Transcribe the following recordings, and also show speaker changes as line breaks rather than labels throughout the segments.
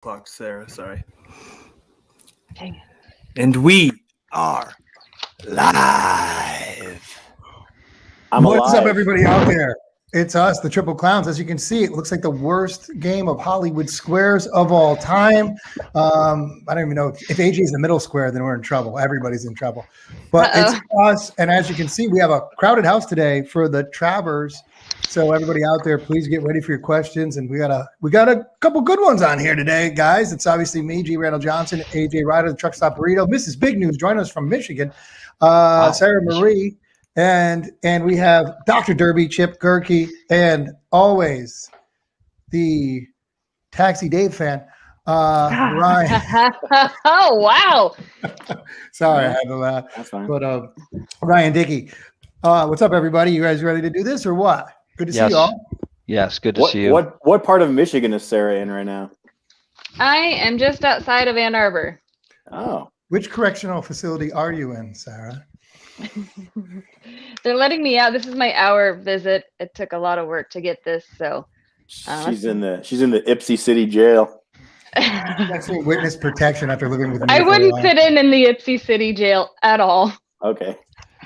Clock, Sarah. Sorry.
Dang it.
And we are live.
What's up, everybody out there? It's us, the Triple Clowns. As you can see, it looks like the worst game of Hollywood squares of all time. I don't even know if AJ is the middle square, then we're in trouble. Everybody's in trouble. But It's us, and as you can see, we have a crowded house today for the Travers. So everybody out there, please get ready for your questions. And we got a couple good ones on here today, guys. It's obviously me, G. Randall Johnson, AJ Ryder, the Truck Stop Burrito, Mrs. Big News joining us from Michigan, Sarah Marie. And we have Dr. Derby, Chip Gehrke, and always the Taxi Dave fan, Ryan.
Oh, wow.
Sorry, I had to laugh.
That's fine.
But Ryan Dickey. What's up, everybody? You guys ready to do this or what? Good to see you all.
Yes, good to see you.
What part of Michigan is Sarah in right now?
I am just outside of Ann Arbor.
Oh.
Which correctional facility are you in, Sarah?
They're letting me out. This is my hour visit. It took a lot of work to get this, so
she's in the Ypsi City jail.
Actually, witness protection after living with me.
I wouldn't sit in the Ypsi City jail at all.
Okay.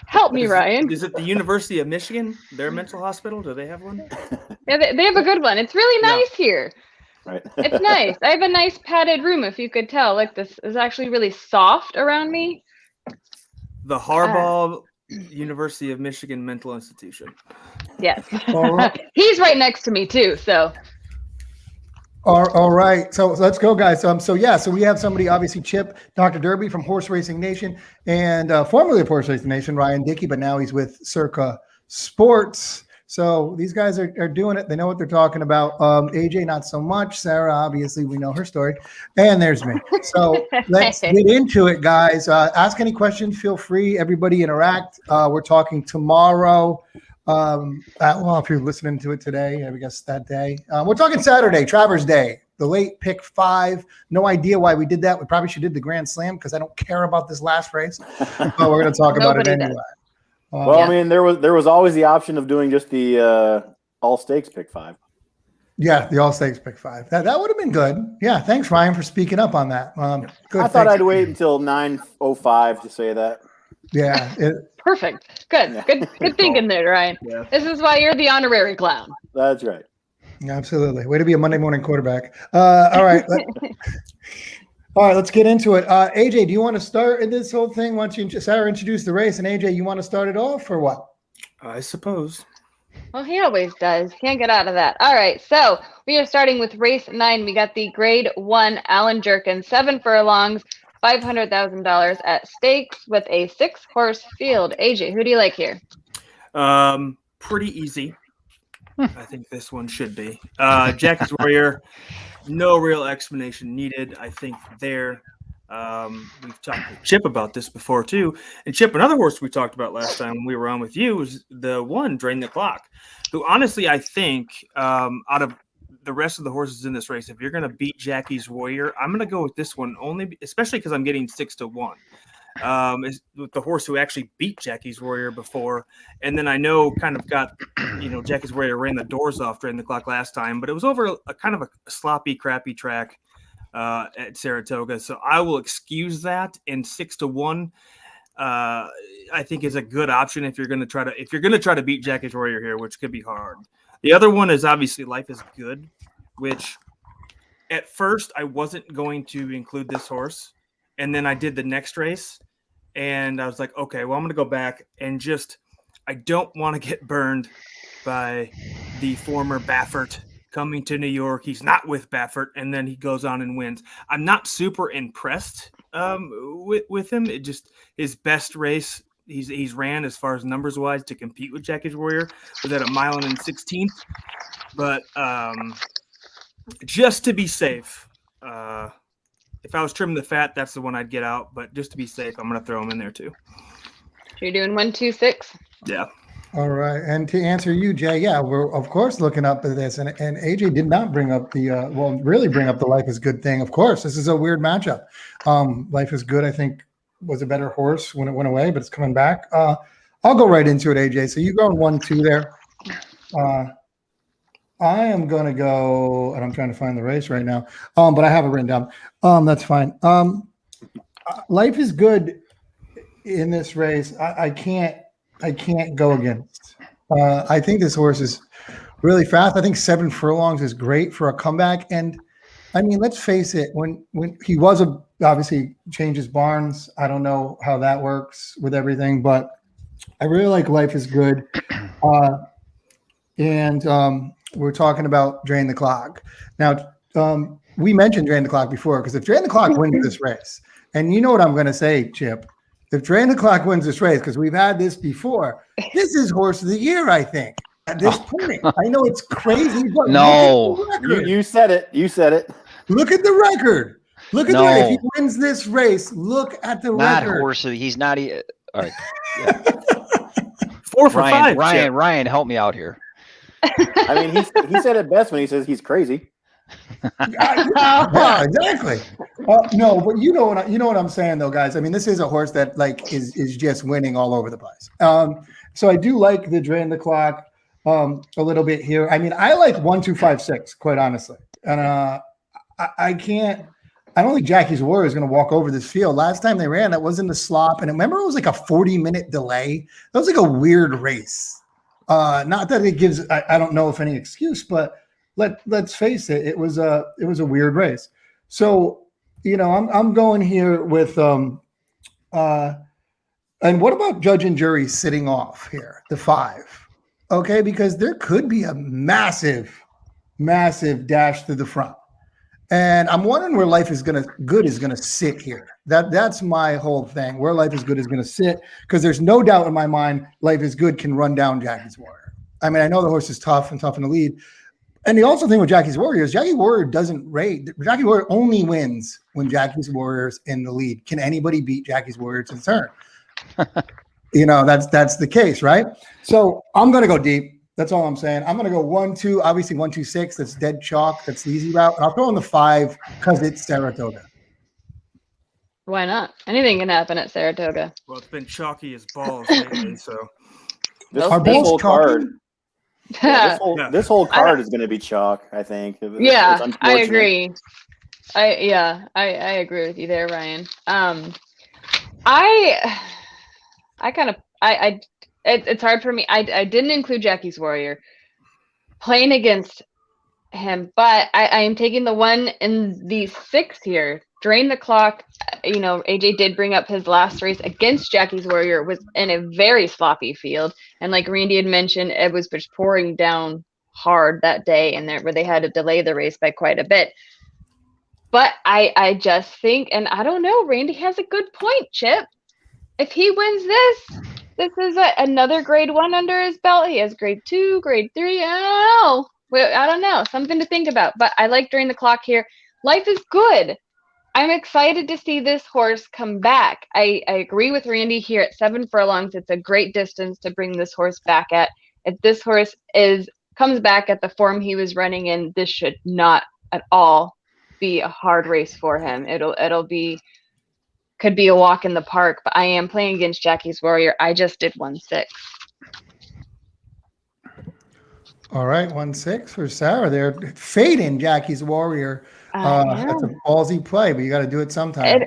Help me, Ryan.
Is it the University of Michigan? Their mental hospital? Do they have one?
Yeah, they have a good one. It's really nice here.
Right.
It's nice. I have a nice padded room, if you could tell. Like, this is actually really soft around me.
The Harbaugh University of Michigan Mental Institution.
Yes.
All right.
He's right next to me too, so.
All right. So let's go, guys. So we have somebody, obviously Chip, Dr. Derby from Horse Racing Nation, and formerly of Horse Racing Nation, Ryan Dickey, but now he's with Circa Sports. So these guys are doing it. They know what they're talking about. AJ, not so much. Sarah, obviously, we know her story. And there's me. So let's get into it, guys. Ask any questions. Feel free. Everybody interact. We're talking tomorrow. Well, if you're listening to it today, I guess that day. We're talking Saturday, Travers Day, the late pick 5. No idea why we did that. We probably should have did the Grand Slam because I don't care about this last race. But we're going to talk about it anyway.
Well, I mean, there was always the option of doing just the all stakes pick 5.
Yeah, the all stakes pick 5. That would have been good. Yeah, thanks, Ryan, for speaking up on that. Good.
I thought I'd wait until 9:05 to say that.
Yeah.
Perfect. Good. Good thinking there, Ryan.
Yeah.
This is why you're the honorary clown.
That's right.
Absolutely. Way to be a Monday morning quarterback. All right. All right, let's get into it. AJ, do you want to start in this whole thing? Why don't you, Sarah, introduce the race, and AJ, you want to start it off or what?
I suppose.
Well, he always does. Can't get out of that. All right, so we are starting with race 9. We got the Grade 1 Allen Jerkin, 7 furlongs, $500,000 at stakes with a 6-horse field. AJ, who do you like here?
Pretty easy. I think this one should be. Jackie's Warrior. No real explanation needed. I think there. We've talked to Chip about this before too. And Chip, another horse we talked about last time when we were on with you was the one Drain the Clock, who honestly I think out of the rest of the horses in this race, if you're going to beat Jackie's Warrior, I'm going to go with this one only, especially because I'm getting 6-1. Is the horse who actually beat Jackie's Warrior before, and then I know kind of got, Jackie's Warrior ran the doors off Drain the Clock last time, but it was over a kind of a sloppy, crappy track at Saratoga. So I will excuse that, and 6-1, I think is a good option if you're going to try to beat Jackie's Warrior here, which could be hard. The other one is obviously Life is Good, which at first I wasn't going to include this horse. And then I did the next race, and I was like, okay, well, I'm going to go back and I don't want to get burned by the former Baffert coming to New York. He's not with Baffert, and then he goes on and wins. I'm not super impressed with him. It just his best race he's ran as far as numbers wise to compete with Jackie's Warrior was at 1 mile and 16th. But just to be safe, if I was trimming the fat, that's the one I'd get out. But just to be safe, I'm going to throw him in there too.
You're doing 1, 2, 6.
Yeah.
All right. And to answer you, Jay, yeah, we're of course looking up at this. And AJ did not bring up really bring up the Life is Good thing. Of course, this is a weird matchup. Life is Good, I think, was a better horse when it went away, but it's coming back. I'll go right into it, AJ. So you go 1, 2 there. I am going to go, and I'm trying to find the race right now, but I have it written down. That's fine. Life is good in this race. I can't go against. I think this horse is really fast. I think 7 furlongs is great for a comeback. And I mean, let's face it, when he was obviously changes barns. I don't know how that works with everything, but I really like Life is Good. And we're talking about Drain the Clock. Now, we mentioned Drain the Clock before, because if Drain the Clock wins this race, and you know what I'm going to say, Chip, if Drain the Clock wins this race, because we've had this before, this is Horse of the Year, I think, at this point. I know it's crazy, but
no,
you said it. You said it.
Look at the record. Look at the record. If he wins this race, look at the record.
Not Horse of the, he's not. All right. Yeah.
4 for 5.
Ryan, help me out here.
I mean, he said it best when he says he's crazy.
Yeah, exactly. No, but you know what I'm saying, though, guys. I mean, this is a horse that is just winning all over the place. So I do like the Drain the Clock a little bit here. I mean, I like 1, 2, 5, 6, quite honestly, and I don't think Jackie's Warrior is going to walk over this field. Last time they ran, that was in the slop, and remember it was like a 40-minute delay. That was like a weird race. Not that it gives, I don't know if any excuse, but let's face it, it was a weird race. So, I'm going here with and what about Judge and Jury sitting off here, the 5? Okay, because there could be a massive dash to the front. And I'm wondering where Life is Good is gonna sit here. That's my whole thing. Where Life is Good is gonna sit, because there's no doubt in my mind Life is Good can run down Jackie's Warrior. I mean, I know the horse is tough in the lead. And the also thing with Jackie's Warrior is Jackie's Warrior doesn't rate. Jackie's Warrior only wins when Jackie's Warrior's in the lead. Can anybody beat Jackie's Warrior to the turn? That's the case, right? So I'm gonna go deep. That's all I'm saying. I'm going to go 1, 2, obviously 1, 2, 6. That's dead chalk. That's the easy route. And I'll throw in the 5 because it's Saratoga.
Why not? Anything can happen at Saratoga.
Well, it's been chalky as balls lately, so.
This whole card. This whole card is going to be chalk, I think.
Yeah, I agree. I agree with you there, Ryan. It's hard for me. I didn't include Jackie's Warrior playing against him, but I am taking the 1 in the 6 here. Drain the Clock. AJ did bring up his last race against Jackie's Warrior was in a very sloppy field, and like Randy had mentioned, it was just pouring down hard that day, and where they had to delay the race by quite a bit. But I just think, and I don't know, Randy has a good point, Chip. If he wins this is another grade 1 under his belt. He has grade 2, grade 3. I don't know. Something to think about. But I like Drain the Clock here. Life is Good. I'm excited to see this horse come back. I agree with Randy here at 7 furlongs. It's a great distance to bring this horse back at. If this horse comes back at the form he was running in, this should not at all be a hard race for him. Could be a walk in the park, but I am playing against Jackie's Warrior. I just did 1-6. All
right, 1-6 for Sarah there. Fading Jackie's Warrior. That's a ballsy play, but you got to do it sometime.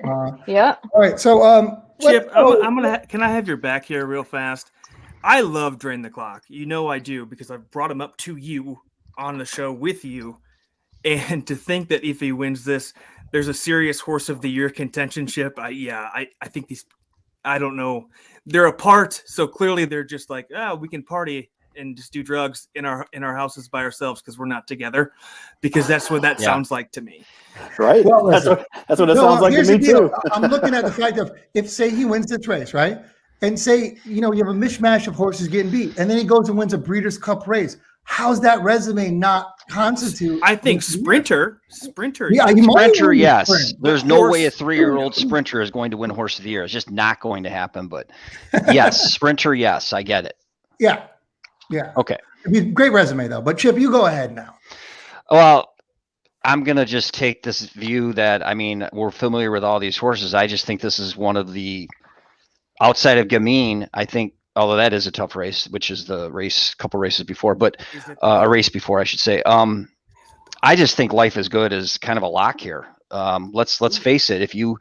Yeah.
All right, so
Chip, can I have your back here real fast? I love Drain the Clock. I do, because I've brought him up to you on the show with you. And to think that if he wins this, there's a serious Horse of the Year contentionship. I think these, I don't know. They're apart, so clearly they're just like, we can party and just do drugs in our houses by ourselves because we're not together. Because that's what that sounds like to me.
Right. Well, that's what it sounds like to me too.
I'm looking at the fact of, if say he wins this race, right? And say, you have a mishmash of horses getting beat, and then he goes and wins a Breeders' Cup race. How's that resume not constitute?
I think sprinter.
Yeah,
sprinter. Yes, there's no way a 3-year-old sprinter is going to win Horse of the Year. It's just not going to happen. But yes, sprinter. Yes, I get it.
Yeah.
Okay.
It'd be a great resume though. But Chip, you go ahead now.
Well, I'm gonna just take this view that we're familiar with all these horses. I just think this is one of the outside of Gamine. I think although that is a tough race, which is the race, couple races before, but a race before, I should say. I just think Life is Good is kind of a lock here. Let's face it. If you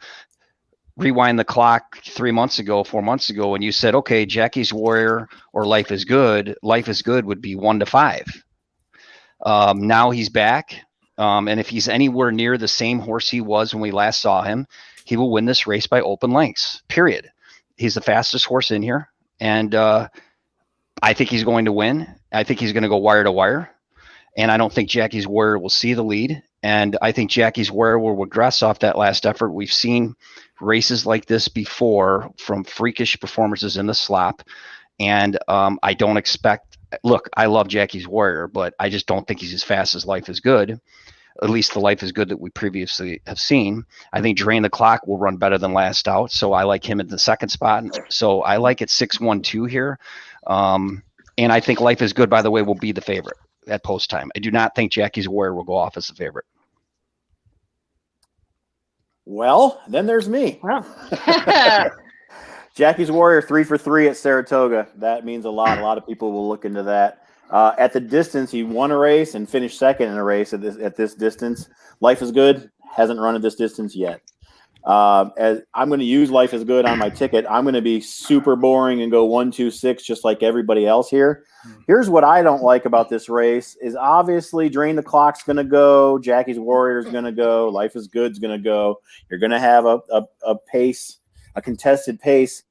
rewind the clock 4 months ago, and you said, okay, Jackie's Warrior or Life is Good would be 1-5. Now he's back. And if he's anywhere near the same horse he was when we last saw him, he will win this race by open lengths, period. He's the fastest horse in here. And I think he's going to win. I think he's going to go wire to wire. And I don't think Jackie's Warrior will see the lead. And I think Jackie's Warrior will regress off that last effort. We've seen races like this before from freakish performances in the slop. And I don't expect, look, I love Jackie's Warrior, but I just don't think he's as fast as Life is Good. At least the Life is Good that we previously have seen. I think Drain the Clock will run better than Last Out. So I like him at the second spot. So I like it 6-1-2 here. And I think Life is Good, by the way, will be the favorite at post time. I do not think Jackie's Warrior will go off as the favorite.
Well, then there's me.
Wow.
Jackie's Warrior 3 for 3 at Saratoga. That means a lot. A lot of people will look into that. At the distance, he won a race and finished second in a race at this distance. Life is Good hasn't run at this distance yet. As I'm going to use Life is Good on my ticket, I'm going to be super boring and go 1-2-6 just like everybody else here. Here's what I don't like about this race is obviously Drain the Clock's going to go, Jackie's Warrior is going to go, Life is Good's going to go. You're going to have a pace, a contested pace.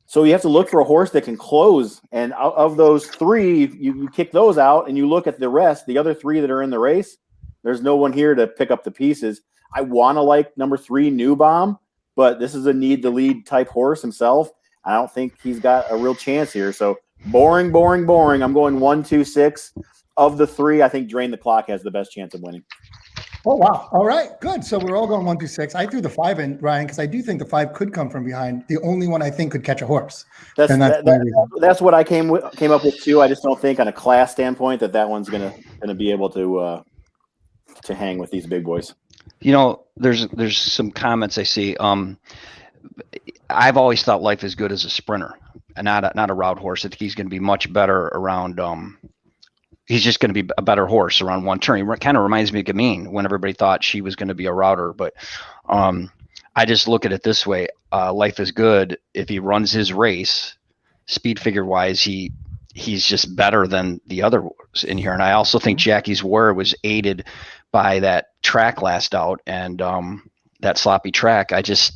So you have to look for a horse that can close. And of those three, you kick those out and you look at the rest, the other three that are in the race, there's no one here to pick up the pieces. I want to like number 3, New Bomb, but this is a need the lead type horse himself. I don't think he's got a real chance here. So boring. I'm going 1-2-6. Of the 3, I think Drain the Clock has the best chance of winning.
Oh, wow. All right, good. So we're all going 1-2-6. I threw the 5 in, Ryan, because I do think the 5 could come from behind. The only one I think could catch a horse.
That's what I came up with too. I just don't think on a class standpoint that one's gonna be able to hang with these big boys.
You know, there's some comments I see. I've always thought Life is Good as a sprinter and not a route horse. I think he's going to be much better around. He's just going to be a better horse around one turn. He kind of reminds me of Gamine when everybody thought she was going to be a router. But I just look at it this way. Life is Good. If he runs his race, speed figure wise, he's just better than the other ones in here. And I also think Jackie's Warrior was aided by that track Last Out and that sloppy track. I just,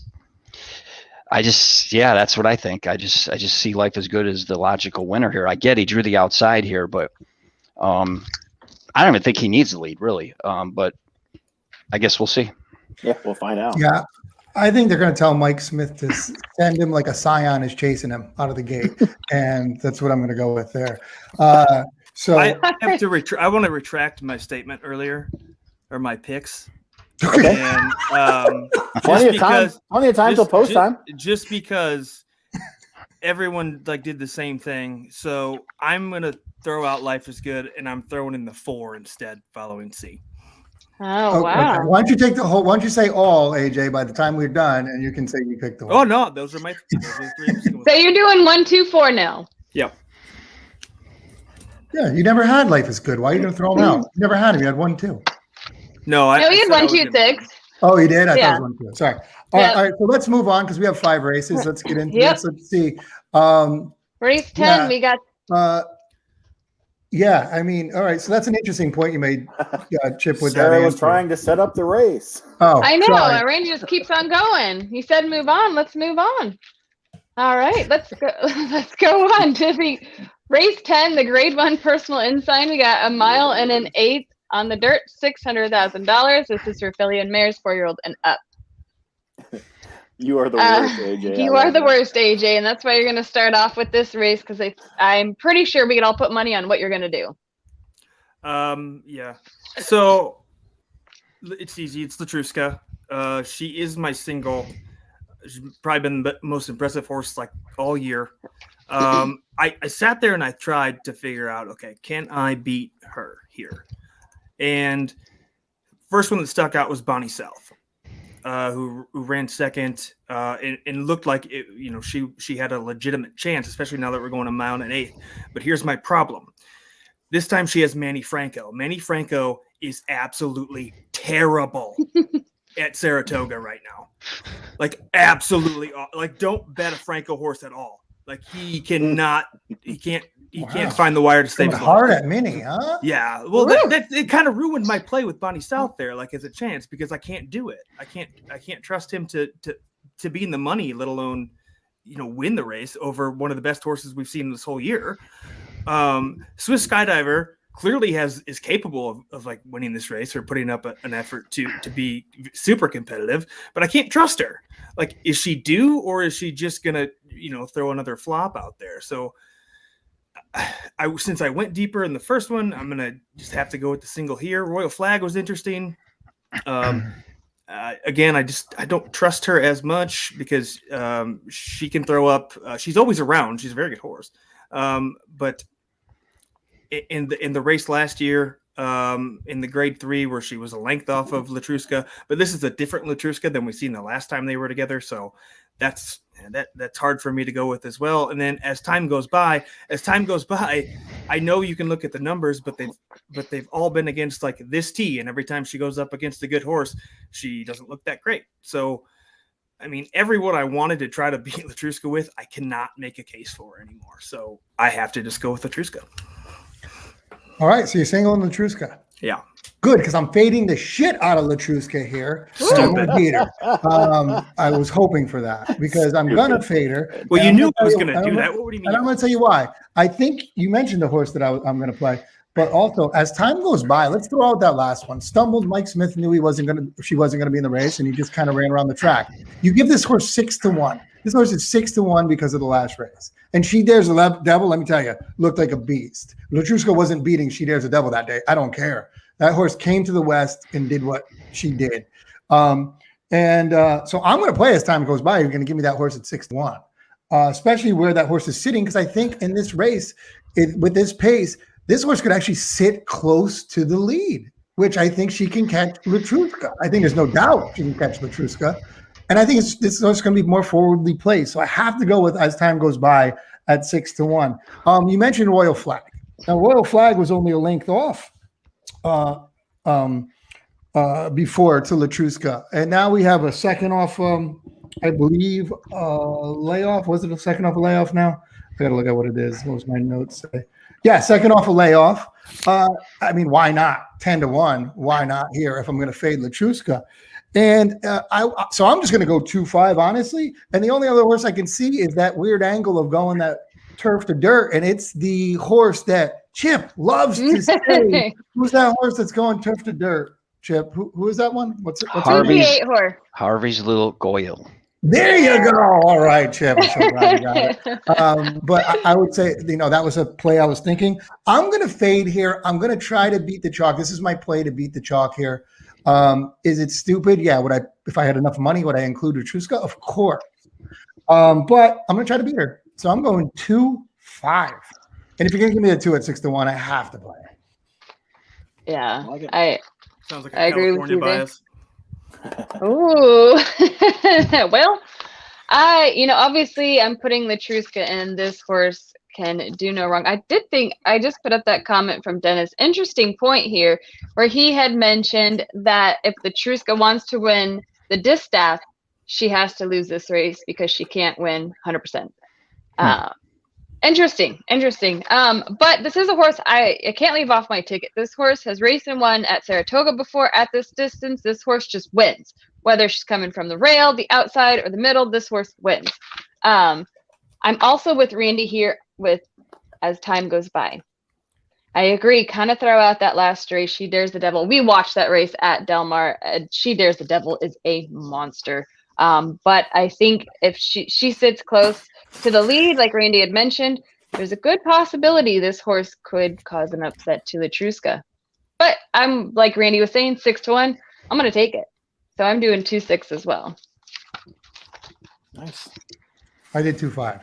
yeah, that's what I think. I just see Life is Good as the logical winner here. I get he drew the outside here, but I don't even think he needs the lead really. But I guess we'll see.
Yeah, we'll find out.
Yeah. I think they're going to tell Mike Smith to send him like a scion is chasing him out of the gate. And that's what I'm going to go with there. So
I have to I want to retract my statement earlier or my picks.
Okay.
And
plenty of time till post time.
Just because everyone like did the same thing. So I'm going to throw out Life is Good and I'm throwing in the 4 instead following C.
Oh, wow.
Okay. Why don't you take the whole? Why don't you say all, AJ, by the time we're done, and you can say you picked the whole.
Oh no, those are the 3.
So you're doing 1-2-4 now.
Yep.
Yeah, you never had Life is Good. Why are you going to throw him out? You never had him. You had 1-2.
No,
we had 1-2-6.
Oh, you did? I
Yeah.
thought it was 1-2. Sorry. All right. So let's move on because we have 5 races. Let's get into this. Let's see.
Race 10, we got.
Yeah, I mean, all right. So that's an interesting point you made, Chip. With
Sarah
that
was
answer.
trying to set up the race.
Oh,
I know.
sorry.
Rain just keeps on going. He said, "Move on. Let's move on." All right, let's go. Let's go on to the race 10, the Grade 1 Personal Ensign. We got a mile and an 1/8 on the dirt, $600,000. This is for filly and mares, 4-year-old and up.
You are the worst, AJ.
You are the worst, AJ, and that's why you're going to start off with this race because I'm pretty sure we can all put money on what you're going to do.
Yeah. So it's easy. It's Latruska. She is my single. She's probably been the most impressive horse like all year. I sat there and I tried to figure out, okay, can I beat her here? And first one that stuck out was Bonnie South. who ran second, and looked like it, she had a legitimate chance, especially now that we're going a mile and 1/8. But here's my problem. This time she has Manny Franco. Manny Franco is absolutely terrible at Saratoga right now. Like absolutely, like don't bet a Franco horse at all. Like he can't find the wire to stay
hard at Minnie, huh?
Yeah. Well, that it kind of ruined my play with Bonnie South there, like as a chance, because I can't do it. I can't trust him to be in the money, let alone, win the race over one of the best horses we've seen this whole year. Swiss Skydiver clearly is capable of like winning this race or putting up an effort to be super competitive, but I can't trust her. Like, is she due, or is she just gonna throw another flop out there? So since I went deeper in the first one, I'm gonna just have to go with the single here. Royal Flag was interesting. Again, I don't trust her as much because she can throw up. She's always around. She's a very good horse. But in the race last year, in the grade 3 where she was a length off of Latruska, but this is a different Latruska than we've seen the last time they were together. So that's hard for me to go with as well. And then as time goes by, I know you can look at the numbers, but they've all been against like this T, and every time she goes up against a good horse, she doesn't look that great. So I mean, everyone I wanted to try to beat Latruska with, I cannot make a case for anymore. So I have to just go with Latruska.
All right, so you're single in Latruska.
Yeah.
Good, because I'm fading the shit out of Latruska here.
Stupid.
I was hoping for that because I'm going to fade her.
Well, you knew I was going to do that. What would you mean?
And I'm going to tell you why. I think you mentioned the horse that I'm going to play, but also as time goes by, let's throw out that last one. Stumbled. Mike Smith knew she wasn't going to be in the race, and he just kind of ran around the track. You give this horse 6-1. This horse is 6-1 because of the last race. And She Dares the Devil, let me tell you, looked like a beast. Latruska wasn't beating She Dares the Devil that day. I don't care. That horse came to the West and did what she did. So I'm going to play as time goes by. You're going to give me that horse at 6-1, especially where that horse is sitting, because I think in this race, with this pace, this horse could actually sit close to the lead, which I think she can catch Latruska. I think there's no doubt she can catch Latruska. And I think this horse is going to be more forwardly placed. So I have to go with as time goes by at 6-1. You mentioned Royal Flag. Now, Royal Flag was only a length off before to Latruska. And now we have a second off, I believe, layoff. Was it a second off a layoff now? I got to look at what it is. What was my notes say? Yeah, second off a layoff. I mean, why not? 10-1. Why not here if I'm going to fade Latruska? And so I'm just going to go 2-5, honestly. And the only other horse I can see is that weird angle of going that turf to dirt. And it's the horse that Chip loves to say. Who's that horse that's going turf to dirt? Chip, who is that one? What's
Harvey's Little Goyle.
There you go. All right, Chip. I'm so glad you got it. But I would say, that was a play I was thinking. I'm going to fade here. I'm going to try to beat the chalk. This is my play to beat the chalk here. Is it stupid? Yeah. If I had enough money, would I include Latruska? Of course. But I'm going to try to beat her. So I'm going 2-5. And if you're going to give me a 2 at 6-1, I have to play.
Yeah.
Sounds like a
I agree with
California
you
bias.
Ooh. Well, obviously I'm putting Latruska in. This horse can do no wrong. I just put up that comment from Dennis. Interesting point here, where he had mentioned that if Latruska wants to win the distaff, she has to lose this race because she can't win 100%. Interesting. But this is a horse I can't leave off my ticket. This horse has raced and won at Saratoga before at this distance. This horse just wins. Whether she's coming from the rail, the outside, or the middle, this horse wins. I'm also with Randy here with as time goes by. I agree. Kind of throw out that last race, She Dares the Devil. We watched that race at Del Mar. She Dares the Devil is a monster. But I think if she sits close to the lead, like Randy had mentioned, there's a good possibility this horse could cause an upset to Latruska. But I'm like Randy was saying, 6-1. I'm going to take it. So I'm doing 2-6 as well.
Nice.
I did 2-5.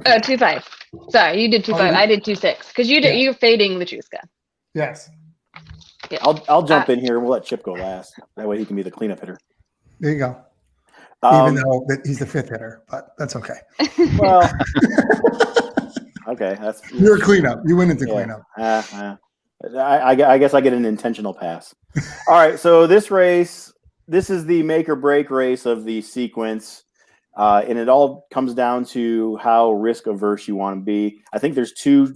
2-5. Sorry, you did 2-5. I did 2-6 because you're fading Latruska.
Yes.
Yeah.
I'll jump in here and we'll let Chip go last. That way he can be the cleanup hitter.
There you go. Even though he's the fifth hitter, but that's okay.
Well, okay,
you're a cleanup. You went into cleanup.
I guess I get an intentional pass. All right, so this race, this is the make or break race of the sequence, and it all comes down to how risk averse you want to be. I think there's two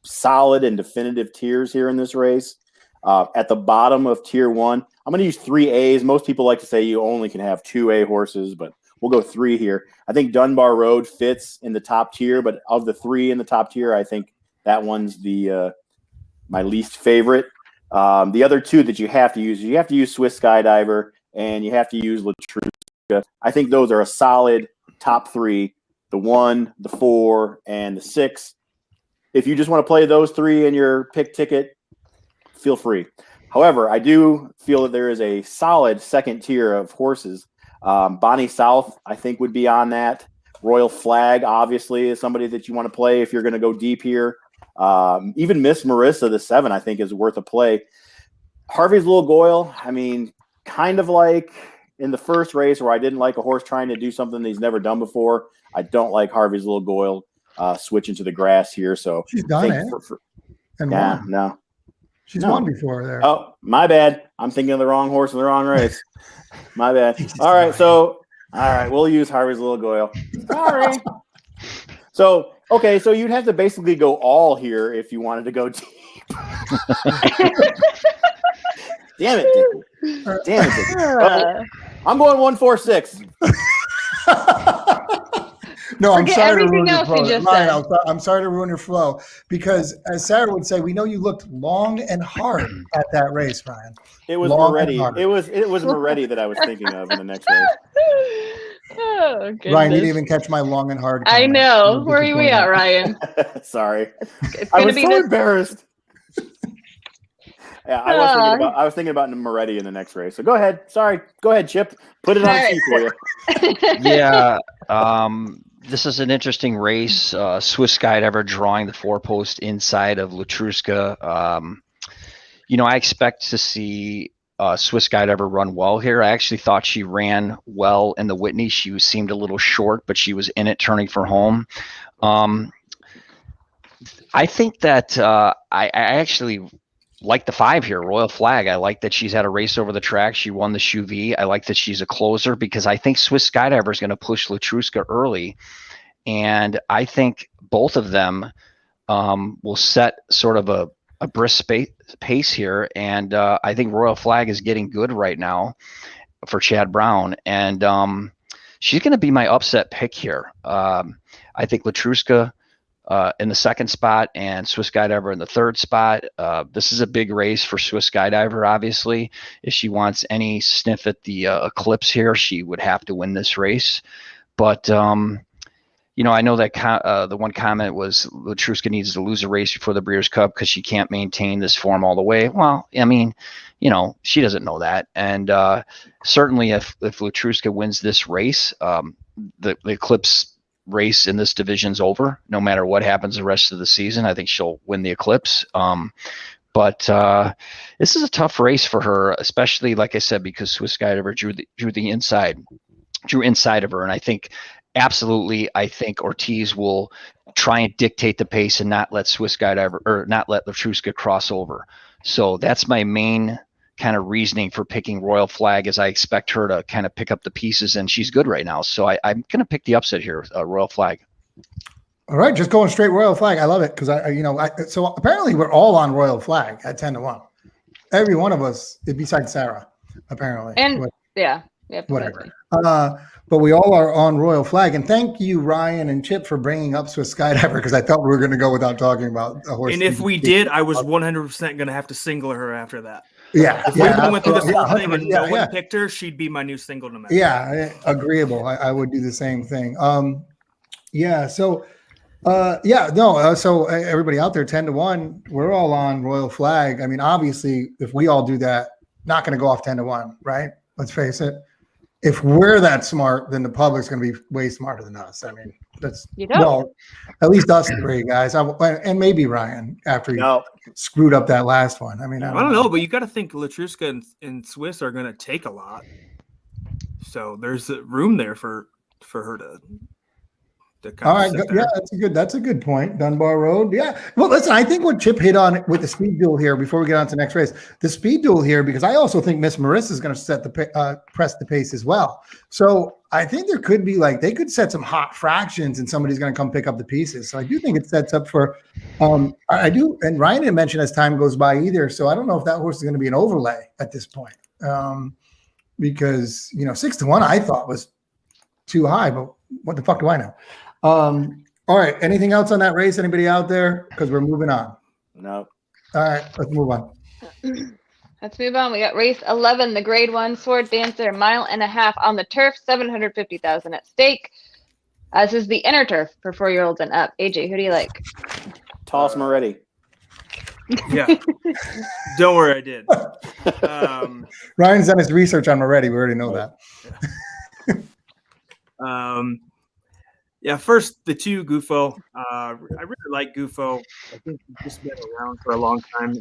solid and definitive tiers here in this race. At the bottom of tier 1, I'm going to use 3 A's. Most people like to say you only can have 2 A horses, but we'll go 3 here. I think Dunbar Road fits in the top tier, but of the 3 in the top tier, I think that one's the my least favorite. The other 2 that you have to use Swiss Skydiver and you have to use Latruska. I think those are a solid top 3, the 1, the 4, and the 6. If you just want to play those 3 in your pick ticket, feel free. However, I do feel that there is a solid second tier of horses. Bonnie South, I think, would be on that. Royal Flag, obviously, is somebody that you want to play if you're going to go deep here. Even Miss Marissa, the 7, I think, is worth a play. Harvey's Little Goyle, I mean, kind of like in the first race where I didn't like a horse trying to do something that he's never done before. I don't like Harvey's Little Goyle switching to the grass here. So
she's done it.
No.
She's won before there.
Oh, my bad. I'm thinking of the wrong horse in the wrong race. My bad. All right, we'll use Harvey's Little Goyle. Sorry. So you'd have to basically go all here if you wanted to go deep. Damn it, Dickey. Well, I'm going 1, 4, 6.
No, I'm
Forget
sorry to ruin
everything
your
else
flow.
you just
Ryan,
said.
I'm sorry to ruin your flow because, as Sarah would say, we know you looked long and hard at that race, Ryan.
It was Moretti. It was Moretti that I was thinking of in the next race.
Oh, goodness.
Ryan, you didn't even catch my long and hard.
I know. Where are you at, Ryan?
Sorry,
It's
I
gonna
was
be
so embarrassed. Yeah, I was thinking about Moretti in the next race. So go ahead. Sorry, go ahead, Chip. Put it on C for you.
Yeah. This is an interesting race. Swiss Skydiver drawing the 4-post inside of Latruska. I expect to see Swiss Skydiver run well here. I actually thought she ran well in the Whitney. She seemed a little short, but she was in it turning for home. I think that I actually like the 5 here, Royal Flag. I like that she's had a race over the track. She won the Shoe V. I like that she's a closer because I think Swiss Skydiver is going to push Latruska early. And I think both of them will set sort of a brisk pace here. And I think Royal Flag is getting good right now for Chad Brown. And she's going to be my upset pick here. I think Latruska in the 2nd spot and Swiss Skydiver in the 3rd spot. This is a big race for Swiss Skydiver, obviously. If she wants any sniff at the Eclipse here, she would have to win this race. But, I know that the one comment was Latruska needs to lose a race before the Breeders' Cup because she can't maintain this form all the way. Well, I mean, she doesn't know that. And certainly if Latruska wins this race, the Eclipse race in this division's over. No matter what happens the rest of the season, I think she'll win the Eclipse. But this is a tough race for her, especially like I said, because Swiss Skydiver drew inside of her, and I think Ortiz will try and dictate the pace and not let Latruska cross over. So that's my main kind of reasoning for picking Royal Flag, is I expect her to kind of pick up the pieces, and she's good right now. So I'm going to pick the upset here, Royal Flag.
All right, just going straight Royal Flag. I love it because so apparently we're all on Royal Flag at 10-1. Every one of us, besides Sarah, apparently.
And yeah,
whatever. But we all are on Royal Flag, and thank you, Ryan and Chip, for bringing up Swiss Skydiver because I thought we were going to go without talking about a horse.
And if we did, I was 100% going to have to single her after that.
Yeah,
if we went through this whole thing and no one picked her, she'd be my new single no matter.
Yeah, agreeable. I would do the same thing. So everybody out there, 10-1, we're all on Royal Flag. I mean, obviously, if we all do that, not going to go off 10-1, right? Let's face it. If we're that smart, then the public's going to be way smarter than us. I mean, at least us 3 guys, and maybe Ryan after he screwed up that last one. I mean, I don't know,
but you got to think Latruska and Swiss are going to take a lot. So there's room there for her to
All right, yeah, that's a good point. Dunbar Road, yeah. Well, listen, I think what Chip hit on with the speed duel here, before we get on to the next race, the speed duel here, because I also think Miss Marissa is going to set the press the pace as well. So I think there could be they could set some hot fractions, and somebody's going to come pick up the pieces. So I do think it sets up for. I do, and Ryan didn't mention as time goes by either. So I don't know if that horse is going to be an overlay at this point, because 6-1 I thought was too high, but what the fuck do I know? All right. Anything else on that race? Anybody out there? Because we're moving on.
No.
All right. Let's move on.
Let's move on. We got race 11, the grade 1 Sword Dancer, 1.5 miles on the turf, $750,000 at stake. This is the inner turf for 4-year-olds and up. AJ, who do you like?
Toss Moretti.
Yeah. Don't worry, I did.
Ryan's done his research on Moretti. We already know that.
Yeah, first the 2 Gufo. I really like Gufo. I think he's just been around for a long time.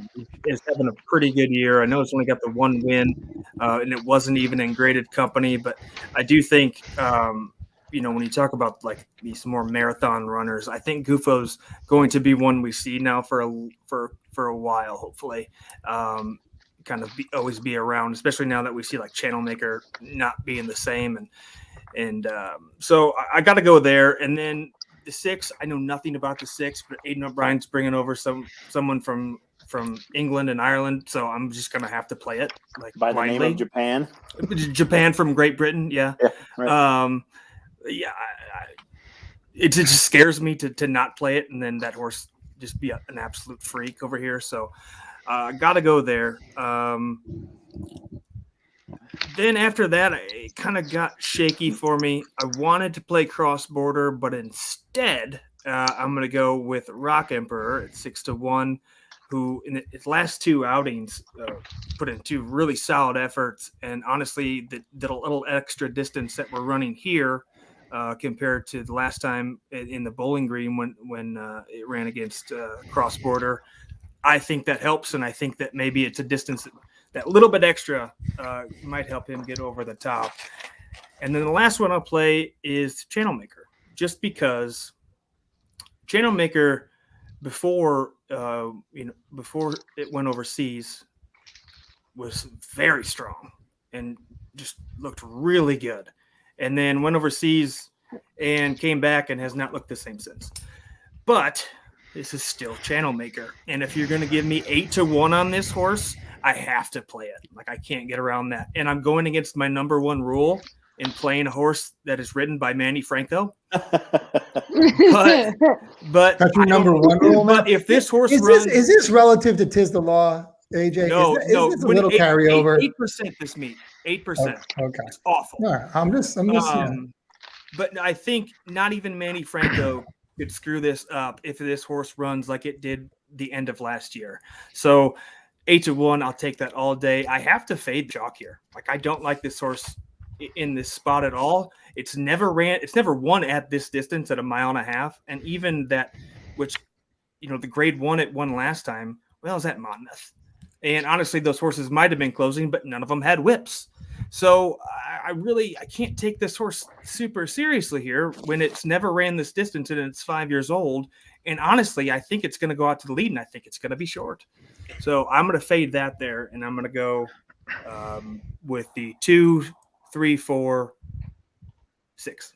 He's having a pretty good year. I know it's only got the 1 win, and it wasn't even in graded company. But I do think, when you talk about these more marathon runners, I think Gufo's going to be one we see now for a while. Hopefully, always be around, especially now that we see Channel Maker not being the same and so I got to go there. And then the 6, I know nothing about the 6, but Aidan O'Brien's bringing over someone from England and Ireland, so I'm just gonna have to play it
by the
blindly.
name of Japan.
Japan from Great Britain, yeah.
Right.
It just scares me to not play it, and then that horse just be an absolute freak over here. So I got to go there. Then after that, it kind of got shaky for me. I wanted to play Cross Border, but instead, I'm going to go with Rock Emperor at 6-1, who in his last 2 outings put in 2 really solid efforts. And honestly, the little extra distance that we're running here compared to the last time in the Bowling Green when it ran against Cross Border, I think that helps. And I think that maybe it's a distance that little bit extra might help him get over the top. And then the last one I'll play is Channel Maker, just because Channel Maker before it went overseas was very strong and just looked really good. And then went overseas and came back and has not looked the same since. But this is still Channel Maker. And if you're going to give me 8-1 on this horse, I have to play it. I can't get around that. And I'm going against my number 1 rule in playing a horse that is ridden by Manny Franco. But
that's your number 1 rule.
But if this horse
is this relative to Tis the Law, AJ?
No,
is this a little carryover?
8% this meet. 8%.
Okay.
It's awful.
All right. I'm just
But I think not even Manny Franco could screw this up if this horse runs like it did the end of last year. So 8-1, I'll take that all day. I have to fade Jock here. I don't like this horse in this spot at all. It's never won at this distance at 1.5 miles. And even that, which, the grade 1 it won last time, well, is at Monmouth. And honestly, those horses might have been closing, but none of them had whips. So I can't take this horse super seriously here when it's never ran this distance and it's 5 years old. And honestly, I think it's going to go out to the lead, and I think it's going to be short. So I'm going to fade that there, and I'm going to go with the 2, 3, 4, 6.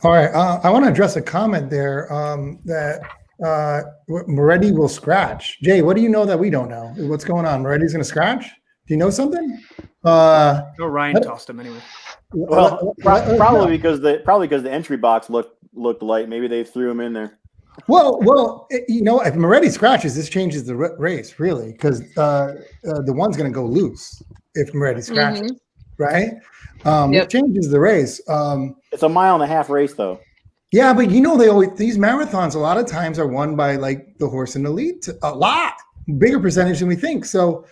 All right. I want to address a comment there that Moretti will scratch. Jay, what do you know that we don't know? What's going on? Moretti's going to scratch? Do you know something?
Ryan tossed him anyway.
Well, probably because the entry box looked light. Maybe they threw him in there.
Well, if Moretti scratches, this changes the race really, because the 1's going to go loose if Moretti scratches, right? It changes the race.
It's 1.5 mile race, though.
Yeah, but these marathons a lot of times are won by the horse in the lead, a lot bigger percentage than we think. So,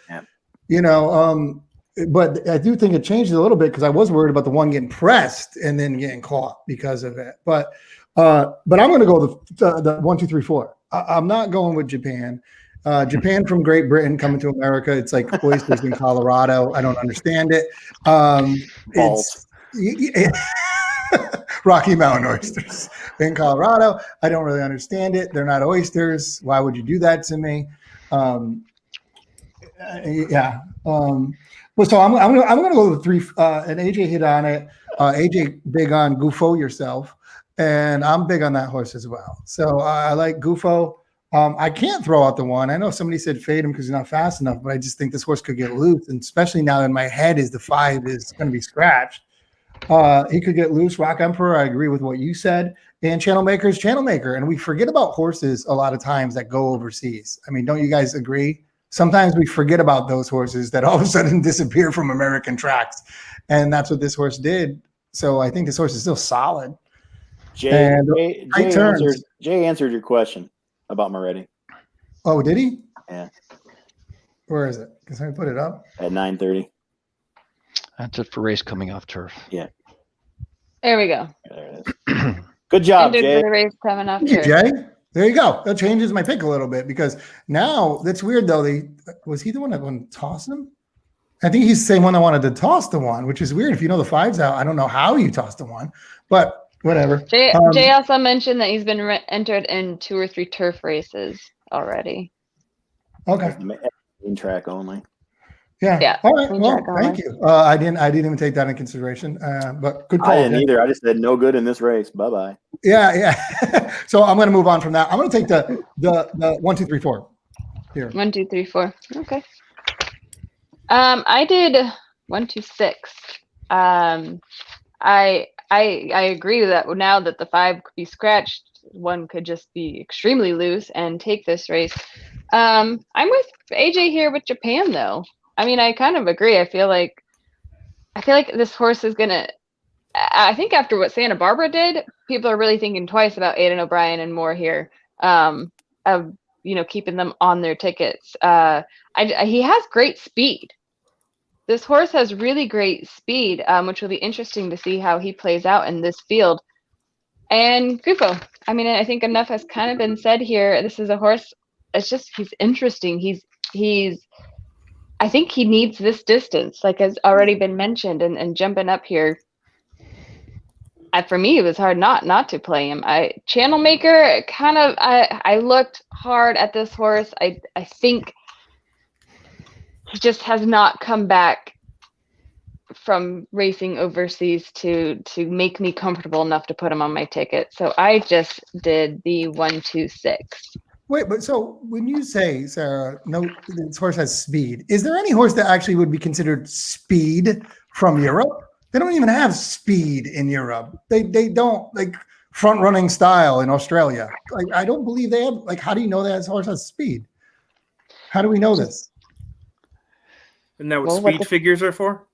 but I do think it changed a little bit because I was worried about the 1 getting pressed and then getting caught because of it. But I'm going to go the 1, 2, 3, 4. I'm not going with Japan. Japan from Great Britain coming to America. It's like oysters in Colorado. I don't understand it.
Balls.
Rocky Mountain oysters in Colorado. I don't really understand it. They're not oysters. Why would you do that to me? Yeah. Well, so I'm gonna go with 3. And AJ hit on it. AJ big on Gufo yourself, and I'm big on that horse as well. So I like Gufo. I can't throw out the 1. I know somebody said fade him because he's not fast enough, but I just think this horse could get loose, and especially now in my head is the 5 is going to be scratched. He could get loose. Rock Emperor, I agree with what you said. And Channel Maker is Channel Maker, and we forget about horses a lot of times that go overseas. I mean, don't you guys agree? Sometimes we forget about those horses that all of a sudden disappear from American tracks, and that's what this horse did. So I think this horse is still solid.
Jay answered your question about Moretti.
Oh, did he?
Yeah.
Where is it? Can somebody put it up?
At 9:30.
That's it for race coming off turf.
Yeah.
There we go.
There it is. Good job,
Ended
Jay.
for the race coming off
Thank you,
turf.
Jay. There you go. That changes my pick a little bit because now that's weird though. Was he the one that wanted to toss him? I think he's the same one that wanted to toss the 1, which is weird. If you know the 5's out, I don't know how you tossed the 1, but whatever.
Jay also mentioned that he's been entered in 2 or 3 turf races already.
Okay.
In track only.
Yeah.
Yeah.
All right.
In
Well,
track only.
thank you. I didn't even take that in consideration. But good call.
I didn't either. I just said no good in this race. Bye bye.
Yeah. So I'm going to move on from that. I'm going to take the 1, 2, 3, 4 here.
1, 2, 3, 4. Okay. I did 1, 2, 6. I agree that now that the 5 could be scratched, 1 could just be extremely loose and take this race. I'm with AJ here with Japan though. I mean, I kind of agree. I feel like this horse is gonna. I think after what Santa Barbara did, people are really thinking twice about Aidan O'Brien and more here. Of keeping them on their tickets. He has great speed. This horse has really great speed, which will be interesting to see how he plays out in this field. And Gufo, I mean, I think enough has kind of been said here. This is a horse. It's just he's interesting. He's. I think he needs this distance, like has already been mentioned, and jumping up here. For me, it was hard not to play him. Channel Maker kind of. I looked hard at this horse. I think he just has not come back from racing overseas to make me comfortable enough to put him on my ticket. So I just did the 1, 2, 6.
Wait, but so when you say, Sarah, no, this horse has speed, is there any horse that actually would be considered speed from Europe? They don't even have speed in Europe. They don't like front running style in Australia. Like I don't believe they have. Like, how do you know that this horse has speed? How do we know this?
Isn't that what speed figures are for?